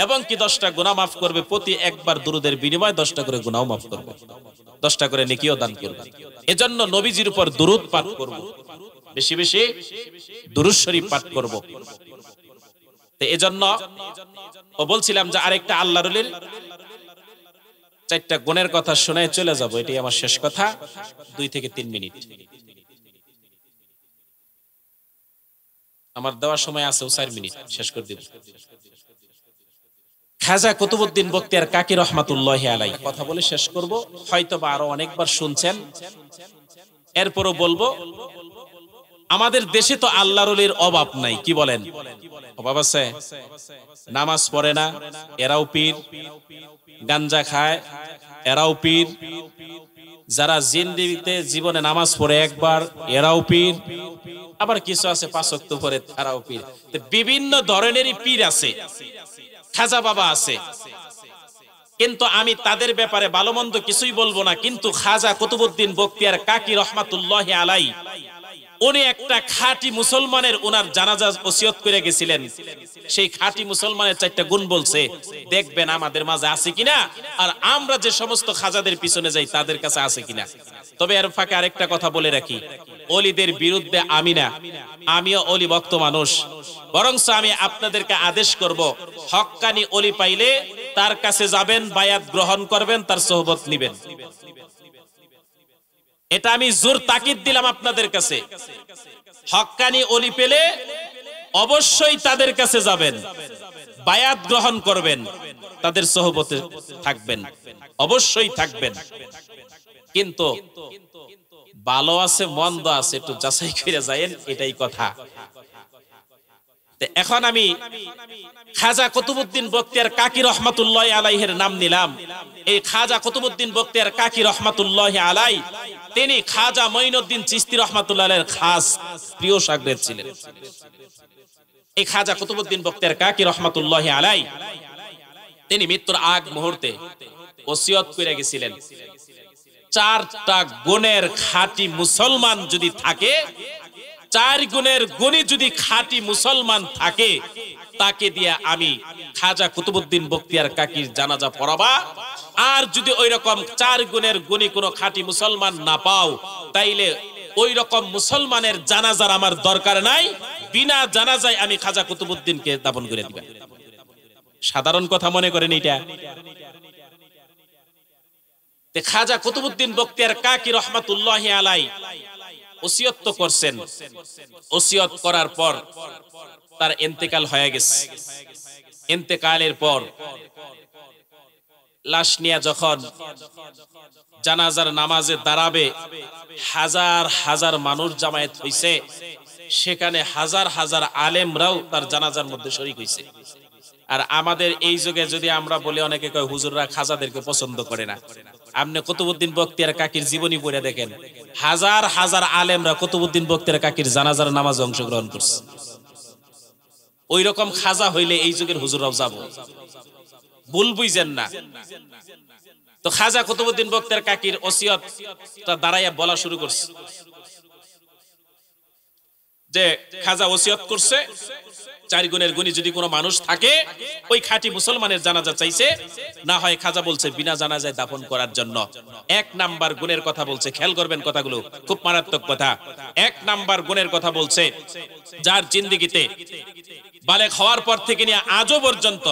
S1: এবং কি 10টা গুনাহ মাফ করবে। প্রতি একবার দুরূদের বিনিময়ে 10টা করে গুনাহ মাফ করবে, 10টা করে নেকিও দান করবে। এজন্য নবীজির উপর দুরূদ পাঠ করব, বেশি বেশি দুরূদ শরীফ পাঠ করব। তো এজন্য বলছিলাম যে আরেকটা আল্লাহর ওলির 4টা গুণের কথা শোনায় চলে যাব, এটাই আমার শেষ কথা, 2 থেকে 3 মিনিট আমার দেওয়ার সময় আছে, 4 মিনিট শেষ করে দিব। খাজা কুতুবউদ্দিন বখতিয়ার কাকি রহমাতুল্লাহি আলাইহি কথা বলে শেষ করব। হয়তোবা আরো অনেকবার শুনছেন, এরপরও বলবো, আমাদের দেশে তো আল্লাহর ওলির অভাব নাই, কি বলেন? অভাব আছে? নামাজ পড়ে না এরাও পীর, গাঞ্জা খায় এরাও পীর, যারা জিন্দেগিতে জীবনে নামাজ পড়ে একবার এরাও পীর, আবার কিছু আছে 5 ওয়াক্ত পড়ে তারাও পীর। বিভিন্ন ধরনেরই পীর আছে, খাজা বাবা আছে। কিন্তু আমি তাদের ব্যাপারে ভালো মন্দ কিছুই বলবো না। কিন্তু খাজা কুতুবউদ্দিন বখতিয়ার কাকি রহমাতুল্লাহি আলাইহি উনি একটা খাঁটি মুসলমানের ওনার জানাজা ওসিয়ত করে গেছিলেন। সেই খাঁটি মুসলমানের 4টা গুণ বলছে, দেখবেন আমাদের মাঝে আছে কিনা, আর আমরা যে সমস্ত খাজাদের পিছনে যাই তাদের কাছে আছে কিনা। তবে এর ফাঁকে আরেকটা কথা বলে রাখি, ওলিদের বিরুদ্ধে আমি না, আমিও ওলি ভক্ত মানুষ, বরং আমি আপনাদেরকে আদেশ করব, হক্কানি ওলি পাইলে তার কাছে যাবেন, বায়াত গ্রহণ করবেন, তার সোহবত নিবেন। এটা আমি জোর তাকিদ দিলাম আপনাদের কাছে। হক্কানি ওলি পেলে অবশ্যই তাদের কাছে যাবেন, বায়াত গ্রহণ করবেন, তাদের সোহবতে থাকবেন, অবশ্যই থাকবেন। কিন্তু ভালো আছে মন্দ আছে একটু যাচাই করে যায়েন, এটাই কথা। এখন আমি খাজা কুতুবউদ্দিন বখতিয়ার কাকি রহমাতুল্লাহি আলাইহির নাম নিলাম। এই খাজা কুতুবউদ্দিন বখতিয়ার কাকি রহমাতুল্লাহি আলাইহি তিনি খাজা মঈনুদ্দিন চিশতি রহমাতুল্লাহি আলাইহির খাস প্রিয় শাগরেদ ছিলেন। এই খাজা কুতুবউদ্দিন বখতিয়ার কাকি রহমাতুল্লাহি আলাইহি তিনি মৃত্যুর আগ মুহূর্তে ওসিয়ত করে গেছিলেন, 4টা গুণের খাঁটি মুসলমান যদি থাকে, 4 গুণের গুণী যদি খাঁটি মুসলমান থাকে, তাকে দিয়ে আমি খাজা কুতুবউদ্দিন বখতিয়ার কাকির জানাজা পড়াবা। আর যদি ওই রকম 4 গুণের গুণী কোনো খাঁটি মুসলমান না পাও, তাইলে ওই রকম মুসলমানের জানাজার আমার দরকার নাই, বিনা জানাজায় আমি খাজা কুতুবউদ্দিনকে দাফন করে দিবেন। সাধারণ কথা মনে করেন এটা। খাজা কুতুবউদ্দিন বখতিয়ার কাকি রহমাতুল্লাহি আলাই ওসিয়ত তো করছেন, ওসিয়ত করার পর তার ইন্তেকাল হয়ে গেছে। ইন্তেকালের পর লাশ নিয়ে যখন জানাজার নামাজে দাঁড়াবে, হাজার হাজার মানুষ জামায়াত হইছে, সেখানে হাজার হাজার আলেমরাও তার জানাজার মধ্যে শরীক হইছে। আর আমাদের এই যুগে যদি আমরা বলি, অনেকে কয় হুজুররা খাজাদেরকে পছন্দ করে না। আপনি কুতুবউদ্দিন বখতিয়ার কাকির জীবনী পড়ে দেখেন, হাজার হাজার আলেমরা কুতুবউদ্দিন বখতিয়ার কাকির জানাজার নামাজে অংশগ্রহণ করছে। ওই রকম খাজা হইলে এই যুগের হুজুররাও যাব, ভুল বুঝেন না। তো খাজা কুতুবউদ্দিন বখতিয়ার কাকির ওসিয়তটা দাঁড়াইয়া বলা শুরু করছে যে খাজা ওসিয়ত করছে, 4 গুণের গুণী যদি কোনো মানুষ থাকে, ওই খাঁটি মুসলমানের জানাজা চাইছে, না হয় খাজা বলছে বিনা জানাজায় দাফন করার জন্য। 1 নাম্বার গুণের কথা বলছে, খেয়াল করবেন কথাগুলো, খুব মারাত্মক কথা। 1 নাম্বার গুণের কথা বলছে, যার জিন্দেগিতে বালেগ হওয়ার পর থেকে নিয়ে আজও পর্যন্ত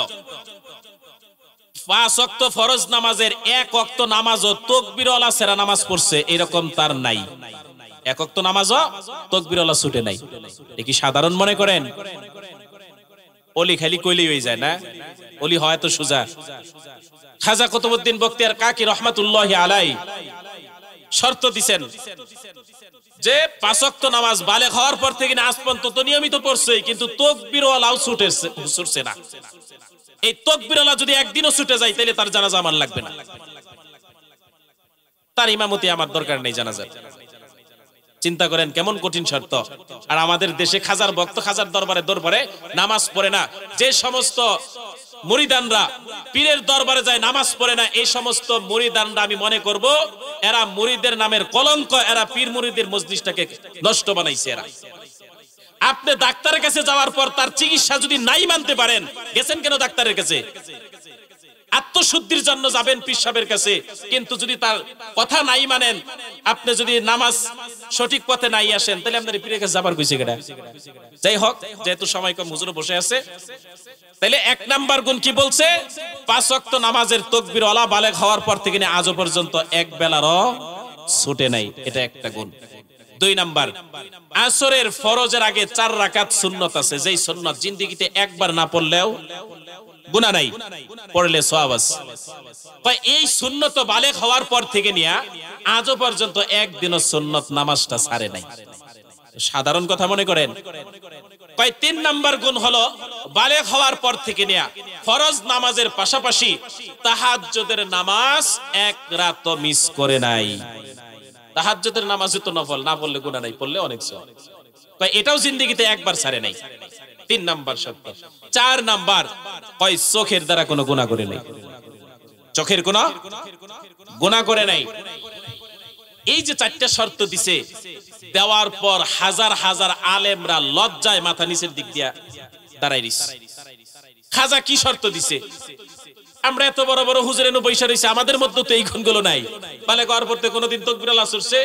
S1: 5 ওয়াক্ত ফরজ নামাজের 1 ওয়াক্ত নামাজও তাকবীরওয়ালা সেরা নামাজ পড়ছে, এরকম তার নাই। 1 ওয়াক্ত নামাজও তাকবীরওয়ালা ছুটে নাই। এ কি সাধারণ মনে করেন? ওলি খালি কইলেই হয়ে যায় না, ওলি হয় তো সোজা। খাজা কুতুবউদ্দিন বখতিয়ার কাকি রহমাতুল্লাহি আলাই শর্ত দিবেন যে 5 ওয়াক্ত নামাজ বালেগ হওয়ার পর থেকে আজ পর্যন্ত তো নিয়মিত পড়ছে, কিন্তু তাকবীরওয়ালাও ছুটছে না। এই তাকবীরওয়ালা যদি একদিনও ছুটে যায়, তাহলে তার জানাজা আমার লাগবে না, তার ইমামতি আমার দরকার নেই জানাজার। চিন্তা করেন কেমন কঠিন শর্ত। আর আমাদের দেশে খাজার ভক্ত খাজার দরবারে নামাজ পড়ে না, যে সমস্ত মুরিদানরা পীরের দরবারে যায় নামাজ পড়ে না, এই সমস্ত মুরিদানরা আমি মনে করব এরা মুরিদের নামের কলঙ্ক, এরা পীর মুরিদের মজলিসটাকে নষ্ট বানাইছে। এরা, আপনি ডাক্তারের কাছে যাওয়ার পর তার চিকিৎসা যদি নাই মানতে পারেন, গেছেন কেন ডাক্তারের কাছে? আত্মশুদ্ধির জন্য যাবেন পীর সাহেবের কাছে, কিন্তু যদি তার কথা নাই মানেন, আপনি যদি নামাজ সঠিক পথে নাই আসেন, তাহলে আপনার পীরের কাছে যাবার কইছে কেডা? যাই হোক, যেহেতু সময় কম, হুজুর বসে আছে, তাহলে 1 নাম্বার গুণ কি বলছে? 5 ওয়াক্ত নামাজের তাকবীরওয়ালা বালেগ হওয়ার পর থেকে আজও পর্যন্ত এক বেলারও ছুটে নাই, এটা একটা গুণ। 2 নাম্বার, আসরের ফরজের আগে 4 রাকাত সুন্নত আছে, যেই সুন্নত জিন্দেগিতে একবার না পড়লেও গুনাহ নাই, পড়লে সওয়াব আছে। এই সুন্নত বালেগ হওয়ার পর থেকে নিয়ে আজও পর্যন্ত একদিনও সুন্নত নামাজটা ছাড়ে নাই। সাধারণ কথা মনে করেন। 3 নাম্বার গুণ হলো বালেগ হওয়ার পর থেকে নিয়ে ফরজ নামাজের পাশাপাশি তাহাজ্জুদের নামাজ 1 রাতও মিস করে নাই। তাহাজ্জুদের নামাজে তো নফল, না পড়লে গুনাহ নাই, পড়লে অনেক সওয়াব। এটাও জিন্দেগিতে একবার ছাড়ে নাই। 3 নাম্বার শর্ত। 4 নাম্বার, চোখের দ্বারা কোনো গুনাহ করে নাই, চোখের কোনো গুনাহ করে নাই। এই যে 4টা শর্ত দিছে, দেওয়ার পর হাজার হাজার আলেমরা লজ্জায় মাথা নিচের দিক দিয়া দাঁড়াই দিছে। খাজা কি শর্ত দিছে? আমরা এত বড় বড় হুজুর এনে বৈশা রইছে, আমাদের মধ্যে তো এই গুণগুলো নাই। বালেগ হওয়ার পর কোনোদিন তাকবীরওয়ালা ছুটছে,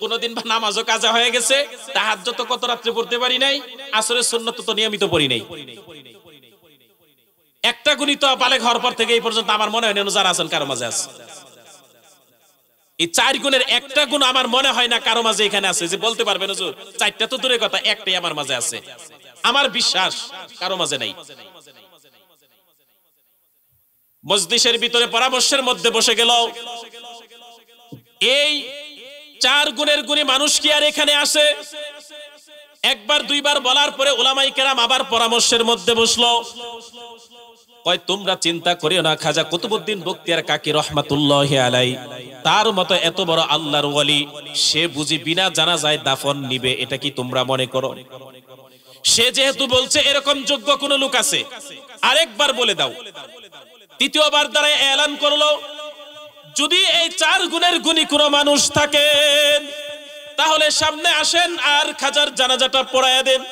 S1: কোনোদিন নামাজও কাজা হয়ে গেছে, তাহাজ্জুদ তো কত রাত্রে পড়তে পারি নাই, আসরের সুন্নাত তো নিয়মিত পড়ি নাই। একটা গুণই তো বালেগ হওয়ার পর থেকে এই পর্যন্ত আমার মনে হয় না যারা আছেন কারো মাঝে আছে। এই 4 গুণের একটা গুণ আমার মনে হয় না কারো মাঝে এখানে আছে যে বলতে পারবেন হুজুর 4টা তো দূরের কথা, একটাই আমার মাঝে আছে। আমার বিশ্বাস কারো মাঝে নাই। মজলিসের ভিতরে পরামর্শের মধ্যে বসে গেল, এই 4 গুণের গুণী মানুষ কি আর এখানে আসে? একবার দুইবার বলার পরে উলামায়ে কেরাম আবার পরামর্শের মধ্যে বসলো। কয় তোমরা চিন্তা করিও না, খাজা কুতুবউদ্দিন বখতিয়ার কাকি রহমাতুল্লাহি আলাই তার মতো এত বড় আল্লাহর ওয়ালি, সে বুঝি বিনা জানাজায় দাফন নিবে? এটা কি তোমরা মনে করো? সে যেহেতু বলছে এরকম যোগ্য কোন লোক আছে, আরেকবার বলে দাও। তৃতীয়বার দ্বারা এলান করলো যদি এই 4 গুণের গুণী কোনো মানুষ থাকেন তাহলে সামনে আসেন আর খাজার জানাজাটা পড়ায়া দেন।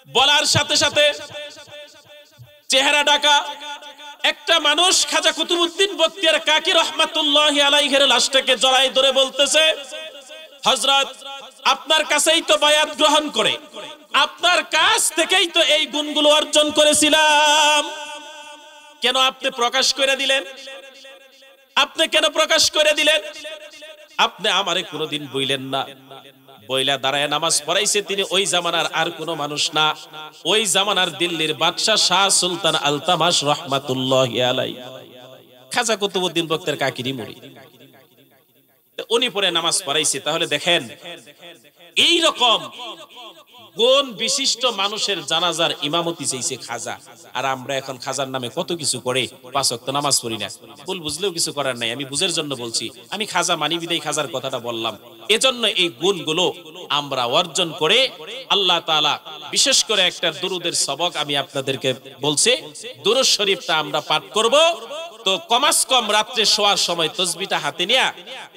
S1: বলার সাথে সাথে চেহারা ঢাকা একটা মানুষ খাজা কুতুবউদ্দিন বখতিয়ার কাকি রহমাতুল্লাহি আলাইহির লাশটাকে জড়াই ধরে বলতেছে, হযরত আপনার কাছেই তো বায়াত গ্রহণ করে, আপনার কাছ থেকেই তো এই গুণগুলো অর্জন করেছিলাম, কেন আপনি প্রকাশ করে দিলেন? আপনি কেন প্রকাশ করে দিলেন? আপনি আমারে কোনোদিন বইলেন না। বইলা দাঁড়ায় নামাজ পড়াইছে তিনি ওই জামানার আর কোনো মানুষ না, ওই জামানার দিল্লির বাদশা শাহ সুলতান আলতামাশ রহমাতুল্লাহি আলাইহি, খাজা কুতুবউদ্দিন বখতিয়ার কাকিরই মুরিদ। উনি পরে নামাজ পড়াইছে। তাহলে দেখেন এই রকম কোন বিশিষ্ট মানুষের জানাজার ইমামতি চাইছে খাজা, আর আমরা এখন খাজার নামে কত কিছু করে 5 ওয়াক্ত নামাজ পড়ি না। ভুল বুঝলেও কিছু করার নাই, আমি বুঝের জন্য বলছি। আমি খাজা মানি বিদায় খাজার কথাটা বললাম। এজন্য এই গুণগুলো আমরা অর্জন করে আল্লাহ তাআলা, বিশেষ করে একটা দুরুদের সবক আমি আপনাদেরকে বলছি, দুরূদ শরীফটা আমরা পাঠ করব। তো কমাস কম রাত্রে শোয়ার সময় তসবিহটা হাতে নিয়ে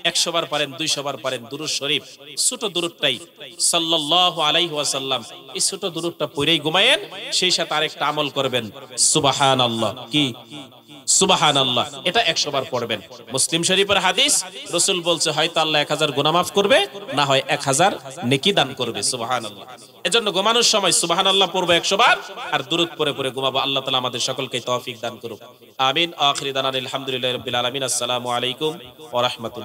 S1: 100 বার পারেন, 200 বার পারেন দুরূদ শরীফ, ছোট দুরূদটাই সাল্লাল্লাহু আলাইহি ওয়াসাল্লাম, এই ছোট দুরূদটা পড়েই ঘুমায়েন। সেই সাথে আরেকটা আমল করবেন, সুবহানাল্লাহ। কি? সুবহানাল্লাহ। এটা 100 বার পড়বেন। মুসলিম শরীফের হাদিস, রাসূল বলছে হয়তো আল্লাহ 1000 গুনাহ মাফ করবে, না হয় 1000 নেকি দান করবে। সুবহানাল্লাহ। এজন্য ঘুমানোর সময় সুবহানাল্লাহ পড়বো 100 বার, আর দুরূদ পড়ে পড়ে ঘুমাবো। আল্লাহ তাআলা আমাদের সকলকে তৌফিক দান করুক। আমিন। আখিরি দানা আলহামদুলিল্লাহি রাব্বিল আলামিন। আসসালামু আলাইকুম ওয়া রাহমাতুল্লাহ।